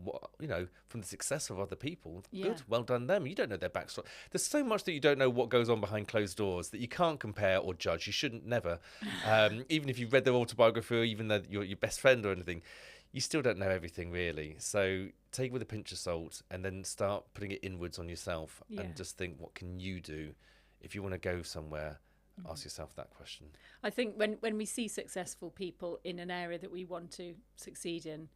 from the success of other people. Yeah. Good, well done them. You don't know their backstory. There's so much that you don't know what goes on behind closed doors that you can't compare or judge. You shouldn't, never. Even if you've read their autobiography, or even your best friend or anything, you still don't know everything really. So take it with a pinch of salt, and then start putting it inwards on yourself, and just think, what can you do if you want to go somewhere? Ask yourself that question. I think when we see successful people in an area that we want to succeed in,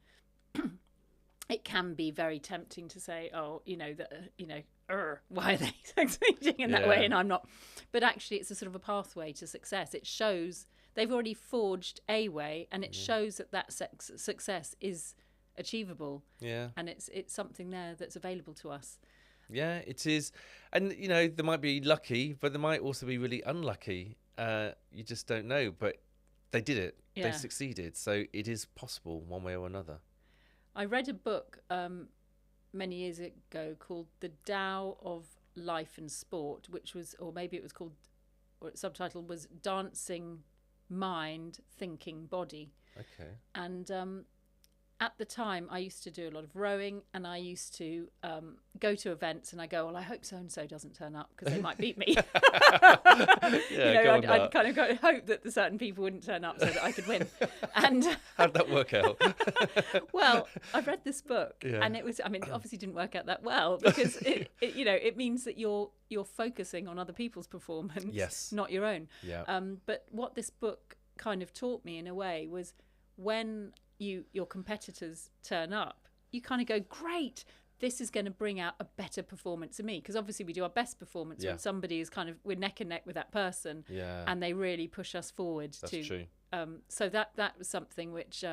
it can be very tempting to say, why are they succeeding in that way and I'm not? But actually, it's a sort of a pathway to success. It shows they've already forged a way, and it shows that success is achievable. Yeah. And it's something there that's available to us. Yeah, it is. And, they might be lucky, but they might also be really unlucky. You just don't know. But they did it. Yeah. They succeeded. So it is possible one way or another. I read a book many years ago called The Tao of Life and Sport, which was, or maybe it was called, or its subtitle was Dancing Mind, Thinking Body. Okay. And at the time, I used to do a lot of rowing, and I used to go to events, and I go, well, I hope so-and-so doesn't turn up because they might beat me. I'd kind of hope that the certain people wouldn't turn up so that I could win. And how'd that work out? Well, I've read this book, and it obviously didn't work out that well, because it means that you're focusing on other people's performance, not your own. Yeah. But what this book kind of taught me in a way was, when your competitors turn up, you kind of go, great, this is going to bring out a better performance in me, because obviously we do our best performance when somebody is we're neck and neck with that person, and they really push us forward. That's true. So that was something which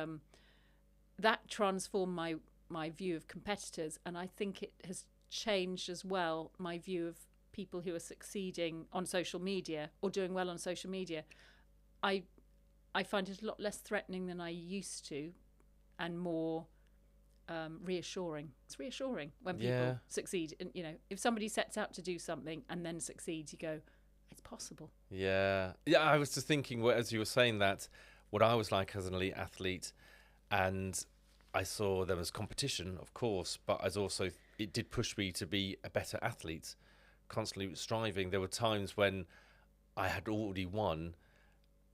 that transformed my view of competitors, and I think it has changed as well my view of people who are succeeding on social media or doing well on social media. I find it a lot less threatening than I used to, and more reassuring. It's reassuring when people succeed. And, if somebody sets out to do something and then succeeds, you go, it's possible. Yeah. Yeah, I was just thinking, as you were saying that, what I was like as an elite athlete, and I saw them as competition, of course, but as also, it did push me to be a better athlete, constantly striving. There were times when I had already won,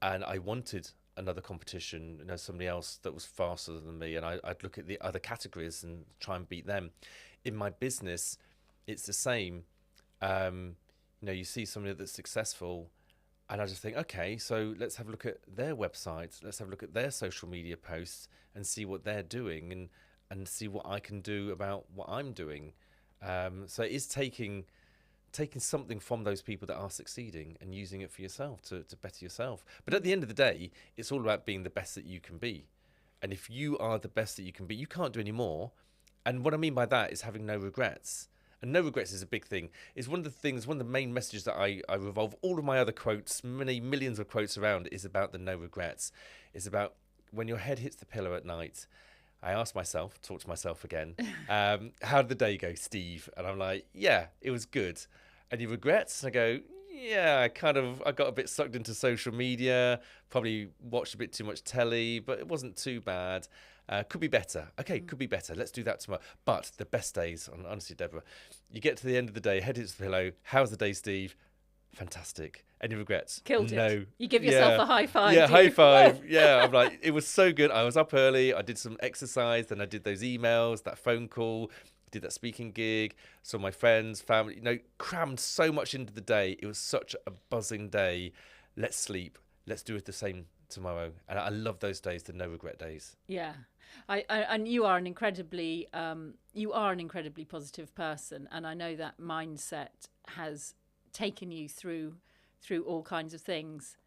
and I wanted another competition, somebody else that was faster than me, and I'd look at the other categories and try and beat them. In my business, it's the same. You see somebody that's successful, and I just think, okay, so let's have a look at their website, let's have a look at their social media posts and see what they're doing, and see what I can do about what I'm doing. So it is taking something from those people that are succeeding and using it for yourself to better yourself. But at the end of the day, it's all about being the best that you can be. And if you are the best that you can be, you can't do any more. And what I mean by that is having no regrets. And no regrets is a big thing. It's one of the main messages that I revolve all of my other quotes, many millions of quotes around, is about the no regrets. It's about when your head hits the pillow at night, I ask myself, talk to myself again, how did the day go, Steve? And I'm like, yeah, it was good. Any regrets? And I go, yeah, I got a bit sucked into social media, probably watched a bit too much telly, but it wasn't too bad. Could be better. Okay, could be better. Let's do that tomorrow. But the best days, honestly, Deborah, you get to the end of the day, head into the pillow. How's the day, Steve? Fantastic. Any regrets? Killed No. it. You give yourself a high five. Yeah, high five. Yeah, I'm like, it was so good. I was up early. I did some exercise. Then I did those emails, that phone call, did that speaking gig. Saw my friends, family, crammed so much into the day. It was such a buzzing day. Let's sleep. Let's do it the same tomorrow. And I love those days, the no regret days. Yeah. And you are an incredibly positive person. And I know that mindset has taken you through all kinds of things,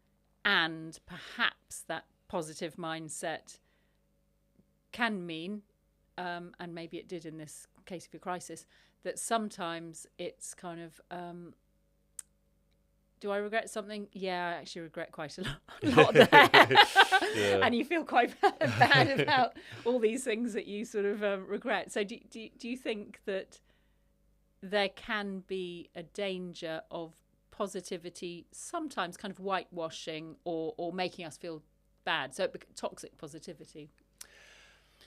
and perhaps that positive mindset can mean, and maybe it did in this case of your crisis, that sometimes it's kind of, do I regret something? Yeah, I actually regret quite a lot there. Yeah. And you feel quite bad about all these things that you sort of regret. So do you think that there can be a danger of positivity sometimes kind of whitewashing or making us feel bad, so toxic positivity?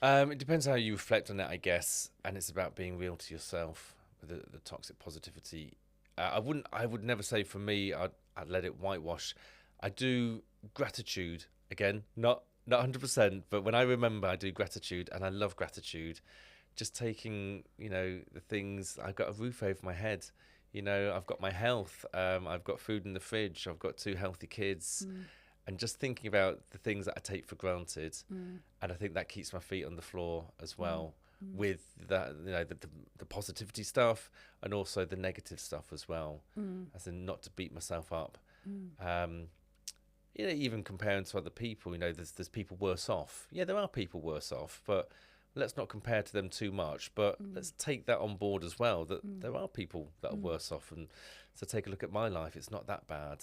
It depends how you reflect on it, I guess, and it's about being real to yourself with the toxic positivity. I would never say for me I'd let it whitewash. I do gratitude, again, not 100%, but when I remember, I do gratitude, and I love gratitude. Just taking the things. I've got a roof over my head. I've got my health, I've got food in the fridge, I've got 2 healthy kids, and just thinking about the things that I take for granted. And I think that keeps my feet on the floor as well, with the positivity stuff and also the negative stuff as well, as in not to beat myself up. Even comparing to other people, there's people worse off. Yeah, there are people worse off, but let's not compare to them too much, but let's take that on board as well, that there are people that are worse off. And so take a look at my life. It's not that bad.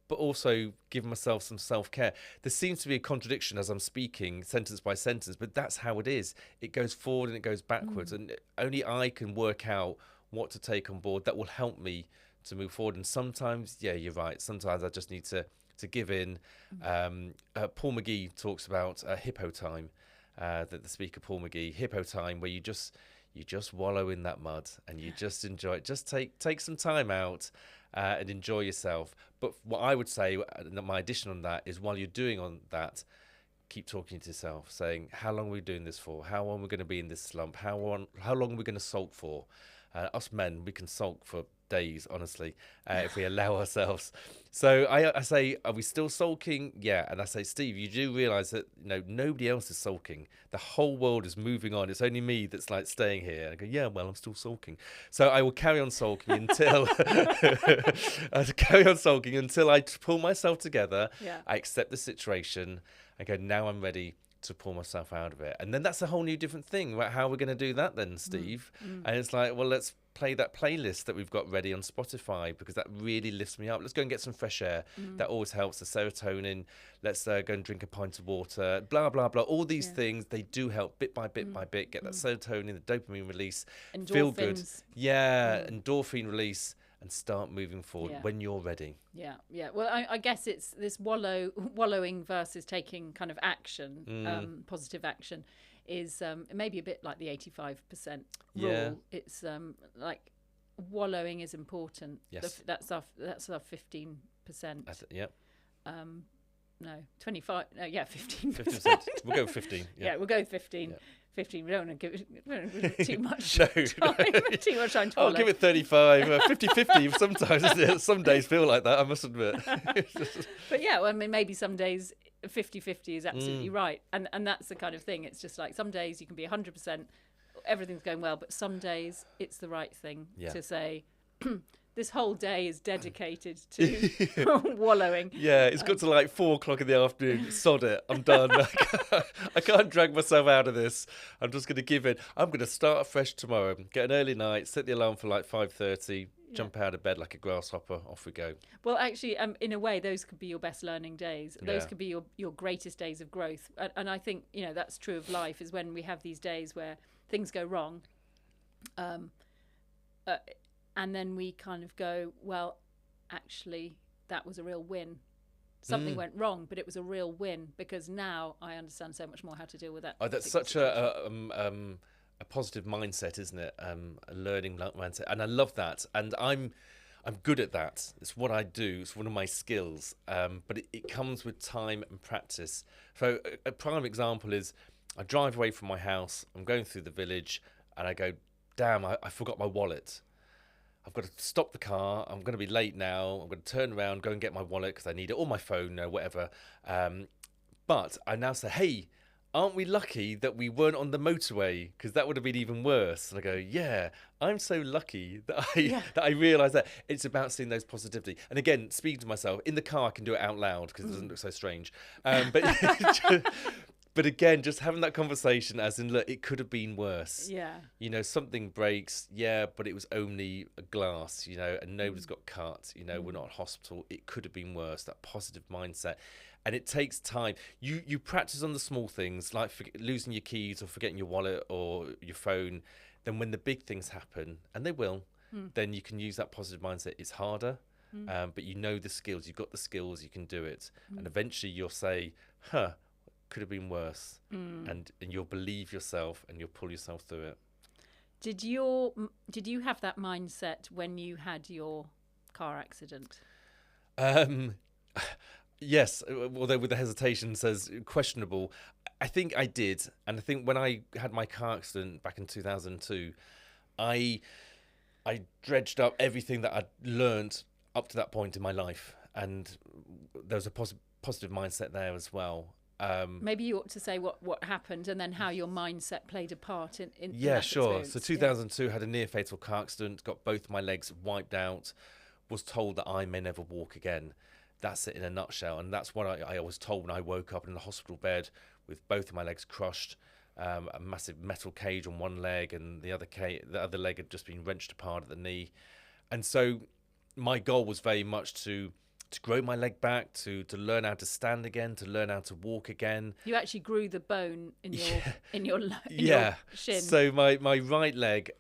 But also give myself some self-care. There seems to be a contradiction as I'm speaking, sentence by sentence, but that's how it is. It goes forward and it goes backwards. And only I can work out what to take on board that will help me to move forward. And sometimes, yeah, you're right. Sometimes I just need to give in. Paul McGee talks about hippo time. The speaker Paul McGee, hippo time, where you just wallow in that mud and you just enjoy it. Just take some time out and enjoy yourself. But what I would say, my addition on that, is while you're doing on that, keep talking to yourself, saying, how long are we doing this for? How long are we going to be in this slump? How long are we going to sulk for? Us men, we can sulk for days, honestly, if we allow ourselves. So I say, are we still sulking? Yeah. And I say, Steve, you do realise that nobody else is sulking. The whole world is moving on. It's only me that's like staying here. I go, yeah, well, I'm still sulking. So I will carry on sulking until I pull myself together. Yeah. I accept the situation. I go, now I'm ready to pull myself out of it. And then that's a whole new different thing. Right? How are we going to do that then, Steve? And it's like, well, let's play that playlist that we've got ready on Spotify, because that really lifts me up. Let's go and get some fresh air. That always helps. The serotonin. Let's go and drink a pint of water. Blah, blah, blah. All these things, they do help bit by bit by bit. Get that serotonin, the dopamine release. Endorphins. Feel good. Yeah, endorphin release. And start moving forward when you're ready. Yeah. Well, I guess it's this wallowing versus taking kind of action, positive action, is maybe a bit like the 85% rule. Yeah. It's like wallowing is important. Yes. That's our 15%. No, 25. No, yeah, 15%. 15%. We'll go with 15. Yeah, we'll go with 15. Yeah. 15. We don't want to give it too much no, time. Too much time to follow. I'll give it 35. 50-50 sometimes, isn't it? Some days feel like that, I must admit. But yeah, well, I mean, maybe some days 50-50 is absolutely right. And that's the kind of thing. It's just like some days you can be 100%, everything's going well, but some days it's the right thing to say, this whole day is dedicated to wallowing. Yeah, it's got to like 4 o'clock in the afternoon. Sod it. I'm done. I can't drag myself out of this. I'm just going to give in. I'm going to start afresh tomorrow. Get an early night. Set the alarm for like 5:30. Jump out of bed like a grasshopper. Off we go. Well, actually, in a way, those could be your best learning days. Those could be your greatest days of growth. And I think, that's true of life, is when we have these days where things go wrong. And then we kind of go, well, actually, that was a real win. something went wrong, but it was a real win because now I understand so much more how to deal with that. Oh, that's such a positive mindset, isn't it? A learning mindset, and I love that. And I'm good at that. It's what I do. It's one of my skills. But it comes with time and practice. So a prime example is I drive away from my house. I'm going through the village, and I go, "Damn! I forgot my wallet. I've got to stop the car. I'm going to be late now. I'm going to turn around, go and get my wallet because I need it, or my phone, or whatever." But I now say, "Hey, aren't we lucky that we weren't on the motorway? Because that would have been even worse." And I go, "Yeah, I'm so lucky that I realise that." It's about seeing those positivity. And again, speaking to myself in the car, I can do it out loud because it doesn't look so strange. But again, just having that conversation as in, look, it could have been worse. Yeah. You know, something breaks, yeah, but it was only a glass, you know, and nobody's got cut, you know, we're not in hospital. It could have been worse, that positive mindset. And it takes time. You practice on the small things, like losing your keys or forgetting your wallet or your phone. Then when the big things happen, and they will, then you can use that positive mindset. It's harder, but you know the skills. You've got the skills, you can do it. And eventually you'll say, could have been worse, and you'll believe yourself and you'll pull yourself through it. Did you have that mindset when you had your car accident? Yes, although with the hesitation says questionable. I think I did, and I think when I had my car accident back in 2002, I dredged up everything that I'd learned up to that point in my life, and there was a positive mindset there as well. Maybe you ought to say what happened and then how your mindset played a part in yeah, that sure. experience. So 2002 had a near fatal car accident, got both my legs wiped out, was told that I may never walk again. That's it in a nutshell, and that's what I was told when I woke up in the hospital bed with both of my legs crushed, a massive metal cage on one leg, and the other leg had just been wrenched apart at the knee. And so my goal was very much to grow my leg back, to learn how to stand again, to learn how to walk again. You actually grew the bone in your your shin. So my right leg,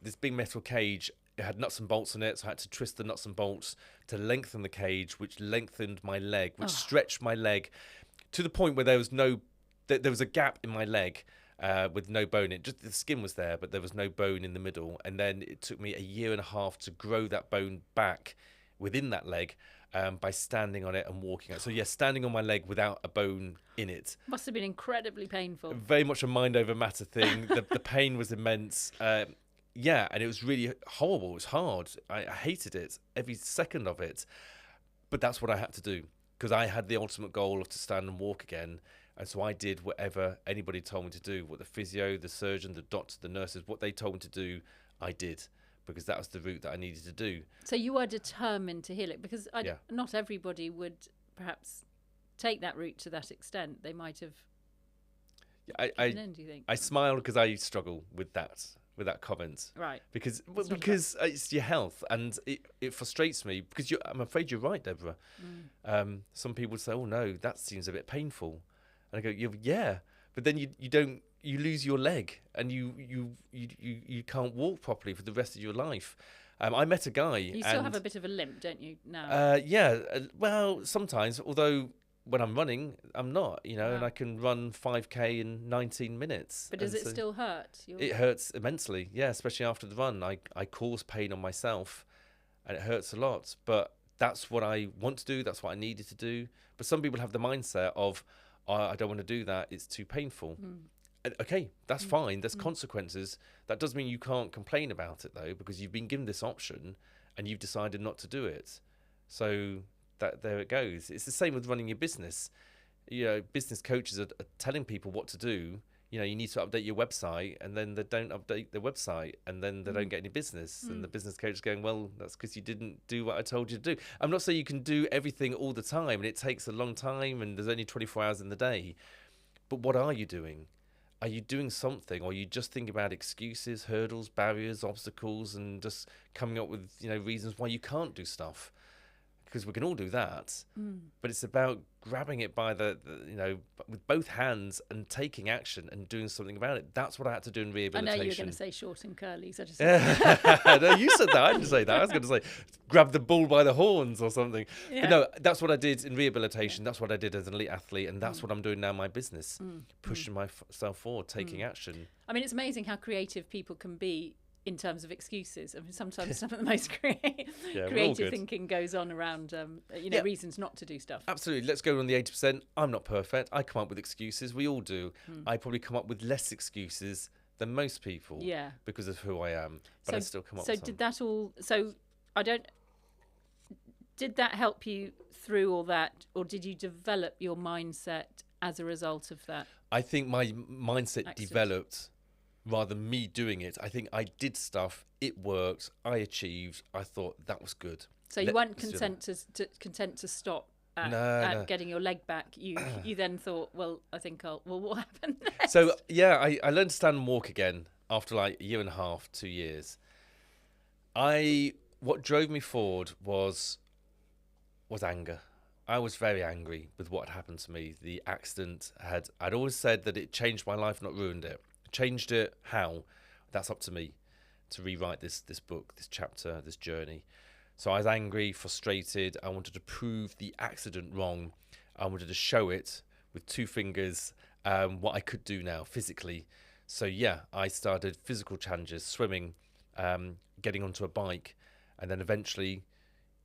this big metal cage, it had nuts and bolts in it, so I had to twist the nuts and bolts to lengthen the cage, which lengthened my leg, which stretched my leg to the point where there was a gap in my leg with no bone. Just the skin was there, but there was no bone in the middle. And then it took me a year and a half to grow that bone back within that leg by standing on it and walking it. So yeah, standing on my leg without a bone in it. Must have been incredibly painful. Very much a mind over matter thing. The pain was immense. Yeah, and it was really horrible. It was hard. I hated it, every second of it. But that's what I had to do because I had the ultimate goal of to stand and walk again. And so I did whatever anybody told me to do. What the physio, the surgeon, the doctor, the nurses, what they told me to do, I did. Because that was the route that I needed to do. So you were determined to heal it because not everybody would perhaps take that route to that extent. They might have given in, do you think? I smile because I struggle with that comment. Right. Because it's your health, and it frustrates me because I'm afraid you're right, Deborah. Some people say, "Oh no, that seems a bit painful," and I go, "Yeah," but then you lose your leg and you can't walk properly for the rest of your life. I met a guy. You still have a bit of a limp, don't you, now? Well, sometimes, although when I'm running, I'm not, and I can run 5K in 19 minutes. But does it still hurt? It hurts immensely, yeah, especially after the run. I cause pain on myself and it hurts a lot. But that's what I want to do. That's what I needed to do. But some people have the mindset of, I don't want to do that. It's too painful. Okay, that's fine. There's consequences. That doesn't mean you can't complain about it, though, because you've been given this option and you've decided not to do it. So there it goes. It's the same with running your business. Business coaches are telling people what to do. You need to update your website, and then they don't update the website, and then they don't get any business. And the business coach is going, well, that's because you didn't do what I told you to do. I'm not saying you can do everything all the time, and it takes a long time, and there's only 24 hours in the day. But what are you doing? Are you doing something, or are you just thinking about excuses, hurdles, barriers, obstacles, and just coming up with reasons why you can't do stuff? because we can all do that. But it's about grabbing it by the with both hands and taking action and doing something about it. That's what I had to do in rehabilitation. I know you were going to say short and curlies. I just No, you said that. I didn't say that. I was going to say grab the bull by the horns or something. Yeah. But no, that's what I did in rehabilitation. That's what I did as an elite athlete, and that's what I'm doing now in my business, pushing myself forward, taking action. I mean, it's amazing how creative people can be in terms of excuses. I mean, sometimes some of the most creative thinking goes on around, reasons not to do stuff. Absolutely. Let's go on the 80%. I'm not perfect. I come up with excuses. We all do. I probably come up with less excuses than most people because of who I am. But I still come up with some. Did that help you through all that, or did you develop your mindset as a result of that? I think my mindset developed rather than me doing it. I think I did stuff, it worked, I achieved, I thought that was good. So you weren't content to stop at getting your leg back. You then thought, well, I think what happened next? So I learned to stand and walk again after like a year and a half, 2 years. What drove me forward was anger. I was very angry with what had happened to me. The accident I'd always said that it changed my life, not ruined it. Changed it, how? That's up to me to rewrite this book, this chapter, this journey. So I was angry, frustrated. I wanted to prove the accident wrong. I wanted to show it with 2 fingers what I could do now physically. So I started physical challenges, swimming, getting onto a bike, and then eventually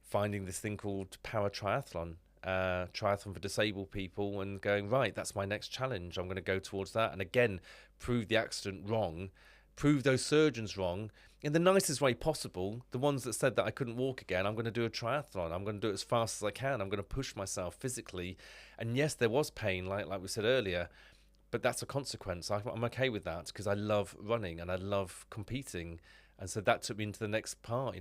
finding this thing called para-triathlon. Triathlon for disabled people, and going, right, that's my next challenge. I'm going to go towards that, and again prove the accident wrong, prove those surgeons wrong in the nicest way possible. The ones that said that I couldn't walk again, I'm going to do a triathlon. I'm going to do it as fast as I can. I'm going to push myself physically, and yes, there was pain, like we said earlier, but that's a consequence. I'm okay with that because I love running and I love competing, and so that took me into the next part,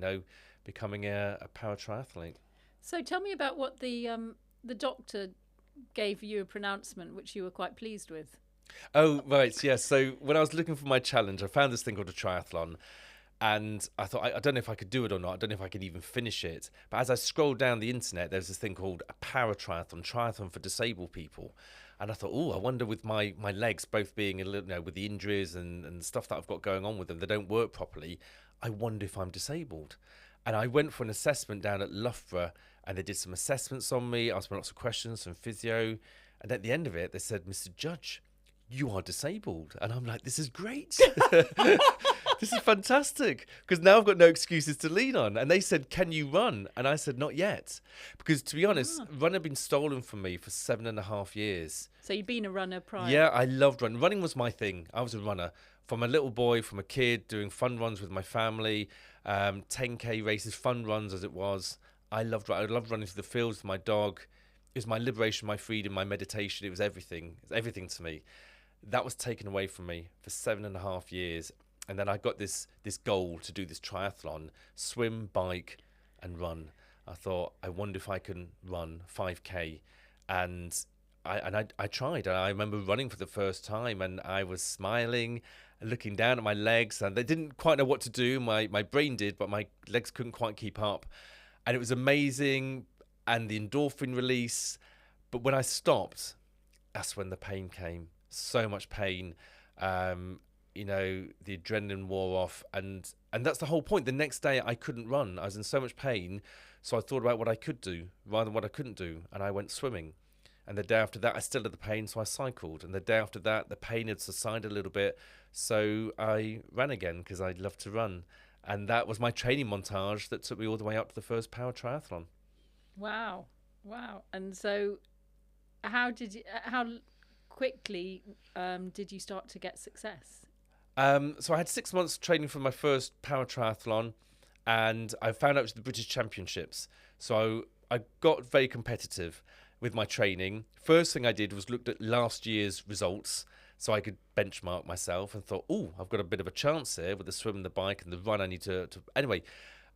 becoming a para-triathlete. So tell me about what the doctor gave you a pronouncement, which you were quite pleased with. Oh, right, yes. So when I was looking for my challenge, I found this thing called a triathlon, and I thought, I don't know if I could do it or not. I don't know if I could even finish it. But as I scrolled down the internet, there's this thing called a para-triathlon, triathlon for disabled people. And I thought, I wonder with my legs both being a little, with the injuries and stuff that I've got going on with them, they don't work properly. I wonder if I'm disabled. And I went for an assessment down at Loughborough, and they did some assessments on me, asked me lots of questions, some physio. And at the end of it, they said, Mr. Judge, you are disabled. And I'm like, this is great. This is fantastic. Because now I've got no excuses to lean on. And they said, can you run? And I said, not yet. Because to be honest, running had been stolen from me for 7.5 years. So you'd been a runner prior? Yeah, I loved running. Running was my thing. I was a runner. From a little boy, from a kid, doing fun runs with my family, 10K races, fun runs as it was. I loved running through the fields with my dog. It was my liberation, my freedom, my meditation. It was everything. It's everything to me. That was taken away from me for 7.5 years. And then I got this goal to do this triathlon, swim, bike, and run. I thought, I wonder if I can run 5K. And I tried. And I remember running for the first time, and I was smiling, looking down at my legs, and they didn't quite know what to do. My brain did, but my legs couldn't quite keep up. And it was amazing, and the endorphin release. But when I stopped, that's when the pain came. So much pain. The adrenaline wore off, and that's the whole point. The next day I couldn't run. I was in so much pain, so I thought about what I could do rather than what I couldn't do, and I went swimming. And the day after that, I still had the pain, so I cycled. And the day after that, the pain had subsided a little bit, so I ran again because I love to run. And that was my training montage that took me all the way up to the first para-triathlon. Wow. And so how quickly did you start to get success? So I had 6 months training for my first para-triathlon, and I found out it was the British Championships. So I got very competitive with my training. First thing I did was looked at last year's results so I could benchmark myself, and thought, I've got a bit of a chance here with the swim and the bike and the run. I need to... Anyway,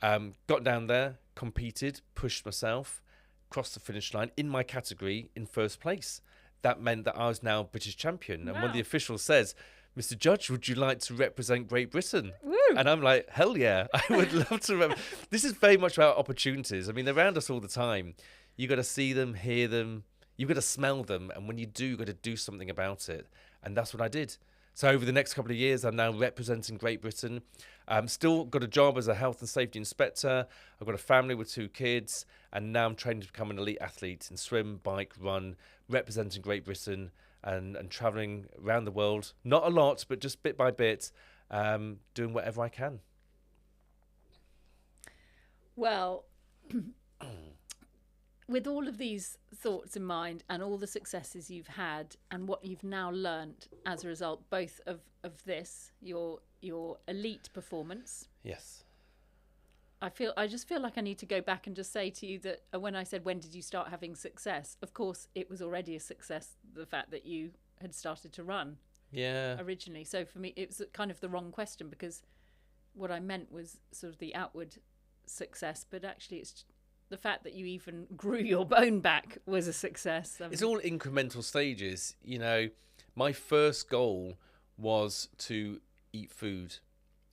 got down there, competed, pushed myself, crossed the finish line in my category in first place. That meant that I was now British champion. And when the official says, Mr. Judge, would you like to represent Great Britain? Woo! And I'm like, hell yeah, I would love to. This is very much about opportunities. I mean, they're around us all the time. You got to see them, hear them. You've got to smell them. And when you do, you've got to do something about it. And that's what I did. So over the next couple of years, I'm now representing Great Britain. Still got a job as a health and safety inspector. I've got a family with 2 kids. And now I'm training to become an elite athlete in swim, bike, run, representing Great Britain and traveling around the world. Not a lot, but just bit by bit, doing whatever I can. Well, with all of these thoughts in mind and all the successes you've had and what you've now learnt as a result, both of this, your elite performance. Yes. I just feel like I need to go back and just say to you that when I said, when did you start having success? Of course, it was already a success, the fact that you had started to run. Yeah. Originally. So for me, it was kind of the wrong question, because what I meant was sort of the outward success, but actually it's the fact that you even grew your bone back was a success. It's all incremental stages. You know, my first goal was to eat food.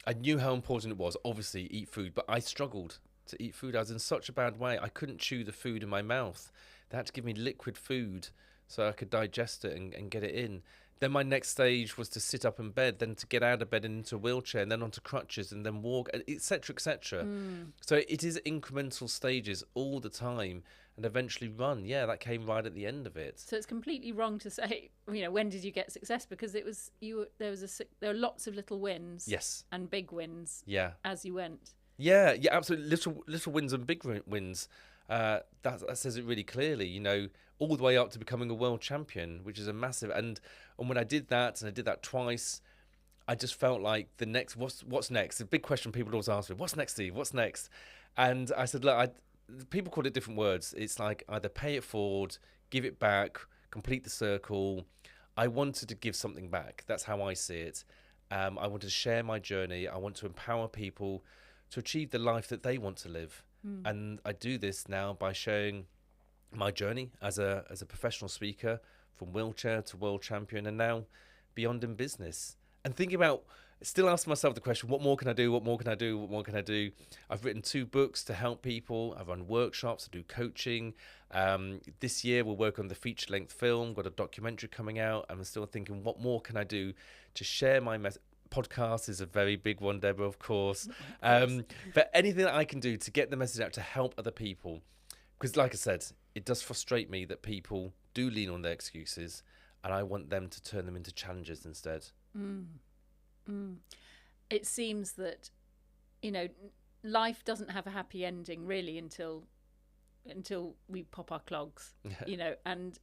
I knew how important it was, obviously, eat food, but I struggled to eat food. I was in such a bad way. I couldn't chew the food in my mouth. They had to give me liquid food so I could digest it and get it in. Then my next stage was to sit up in bed, then to get out of bed and into a wheelchair, and then onto crutches, and then walk, etc., etc. So it is incremental stages all the time, and eventually run. Yeah, that came right at the end of it. So it's completely wrong to say, when did you get success? Because it was there were lots of little wins, yes, and big wins, yeah, as you went. Yeah, absolutely. Little wins and big wins. That says it really clearly. You know, all the way up to becoming a world champion, which is a massive. And when I did that, and I did that twice, I just felt like the next, what's next? The big question people always ask me: what's next, Steve? What's next? And I said, look, people call it different words. It's like either pay it forward, give it back, complete the circle. I wanted to give something back. That's how I see it. I want to share my journey. I want to empower people to achieve the life that they want to live. And I do this now by sharing my journey as a professional speaker, from wheelchair to world champion, and now beyond in business. And thinking about, still asking myself the question, what more can I do? What more can I do? What more can I do? I've written 2 books to help people. I run workshops, I do coaching. This year we'll work on the feature-length film, got a documentary coming out. I'm still thinking, what more can I do to share my message? Podcast is a very big one, Deborah, of course. But anything that I can do to get the message out to help other people. Because like I said, it does frustrate me that people do lean on their excuses, and I want them to turn them into challenges instead. It seems that, life doesn't have a happy ending really until we pop our clogs, and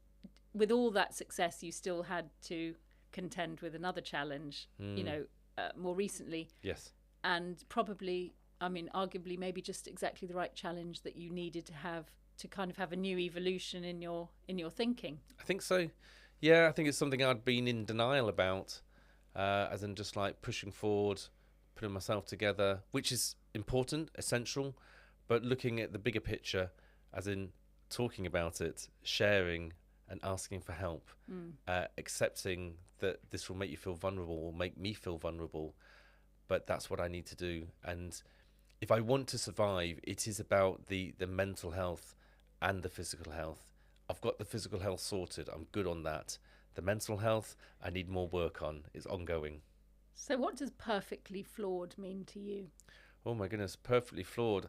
with all that success, you still had to contend with another challenge, more recently. Yes. And probably, arguably maybe just exactly the right challenge that you needed to have to kind of have a new evolution in your thinking. I think so. Yeah, I think it's something I'd been in denial about, as in just like pushing forward, putting myself together, which is important, essential, but looking at the bigger picture, as in talking about it, sharing and asking for help, accepting that this will make you feel vulnerable or make me feel vulnerable, but that's what I need to do. And if I want to survive, it is about the mental health and the physical health. I've got the physical health sorted. I'm good on that. The mental health, I need more work on. It's ongoing. So what does perfectly flawed mean to you? Oh my goodness, perfectly flawed,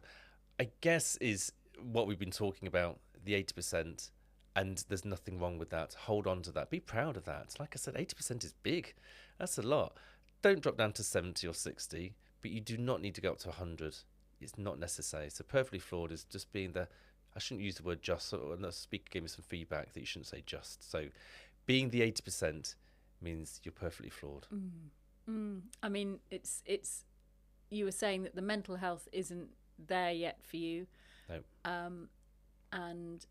I guess, is what we've been talking about, the 80%. And there's nothing wrong with that. Hold on to that. Be proud of that. Like I said, 80% is big. That's a lot. Don't drop down to 70 or 60, but you do not need to go up to 100. It's not necessary. So perfectly flawed is just being I shouldn't use the word just. So the speaker gave me some feedback that you shouldn't say just. So being the 80% means you're perfectly flawed. It's you were saying that the mental health isn't there yet for you. No. And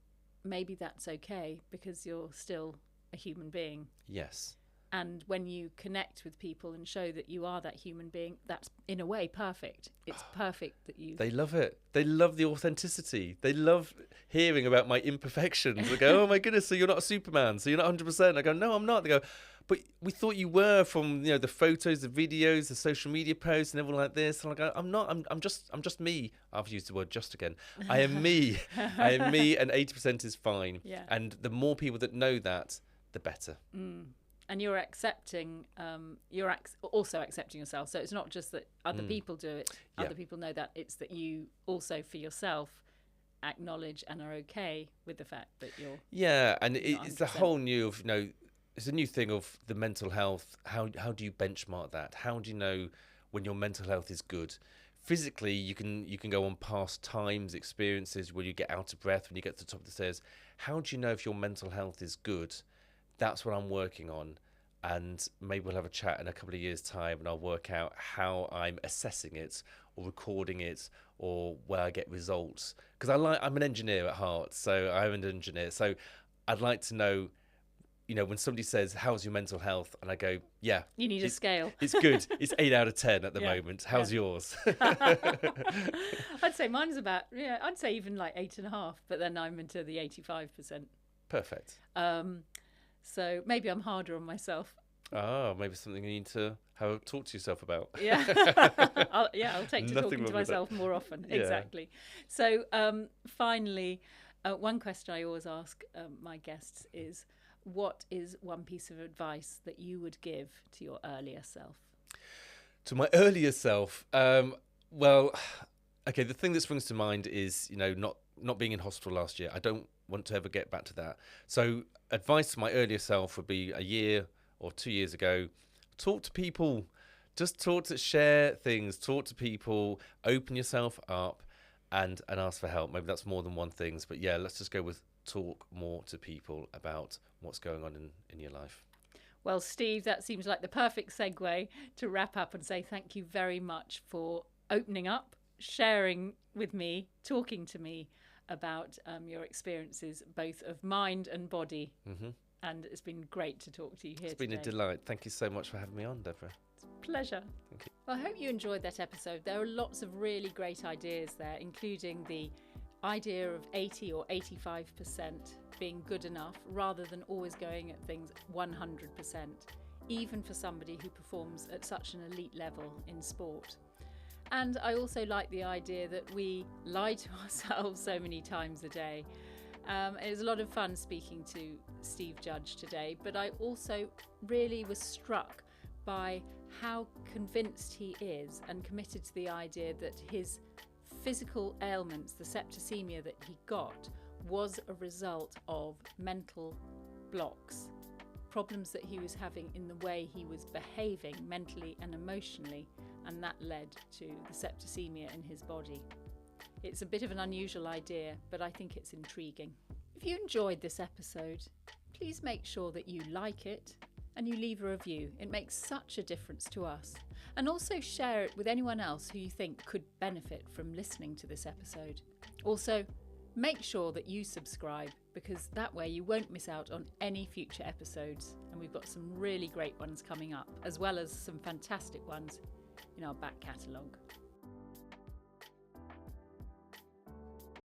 maybe that's okay, because you're still a human being. Yes. And when you connect with people and show that you are that human being, that's in a way perfect. It's perfect that you... They love it. They love the authenticity. They love hearing about my imperfections. They go, oh my goodness, so you're not a Superman, so you're not 100%. I go, no, I'm not. They go, but we thought you were from, the photos, the videos, the social media posts and everything like this. And I'm not, I'm just me. I've used the word just again. I am me. I am me, and 80% is fine. Yeah. And the more people that know that, the better. And you're accepting, also accepting yourself. So it's not just that other people do it, other people know that, it's that you also for yourself acknowledge and are okay with the fact that you're and it's the whole new it's a new thing of the mental health. How do you benchmark that? How do you know when your mental health is good? Physically, you can go on past times, experiences where you get out of breath when you get to the top of the stairs. How do you know if your mental health is good? That's what I'm working on, and maybe we'll have a chat in a couple of years' time, and I'll work out how I'm assessing it or recording it, or where I get results. Because I'm an engineer at heart, so I'm an engineer. So I'd like to know, when somebody says, "How's your mental health?" and I go, "Yeah, you need a scale. It's good. It's 8 out of 10 at the moment. How's yours?" I'd say mine's about I'd say even like 8.5, but then I'm into the 85%. Perfect. So maybe I'm harder on myself. Oh, maybe something you need to have a talk to yourself about. Yeah. I'll take to talking to myself more often. Yeah. Exactly. So finally, one question I always ask my guests is, what is one piece of advice that you would give to your earlier self? To my earlier self? Well, okay, the thing that springs to mind is, not being in hospital last year. I don't want to ever get back to that. So advice to my earlier self would be a year or 2 years ago: talk to people, just share things, talk to people, open yourself up and ask for help. Maybe that's more than one thing, but yeah, let's just go with talk more to people about what's going on in your life. Well, Steve, that seems like the perfect segue to wrap up and say thank you very much for opening up, sharing with me, talking to me about your experiences, both of mind and body. And it's been great to talk to you here today. It's been a delight. Thank you so much for having me on, Deborah. It's a pleasure. Thank you. Well, I hope you enjoyed that episode. There are lots of really great ideas there, including the idea of 80 or 85% being good enough rather than always going at things 100%, even for somebody who performs at such an elite level in sport. And I also like the idea that we lie to ourselves so many times a day. It was a lot of fun speaking to Steve Judge today, but I also really was struck by how convinced he is and committed to the idea that his physical ailments, the septicaemia that he got, was a result of mental blocks, problems that he was having in the way he was behaving mentally and emotionally, and that led to the septicaemia in his body. It's a bit of an unusual idea, but I think it's intriguing. If you enjoyed this episode, please make sure that you like it and you leave a review. It makes such a difference to us. And also share it with anyone else who you think could benefit from listening to this episode. Also, make sure that you subscribe, because that way you won't miss out on any future episodes. And we've got some really great ones coming up, as well as some fantastic ones in our back catalogue.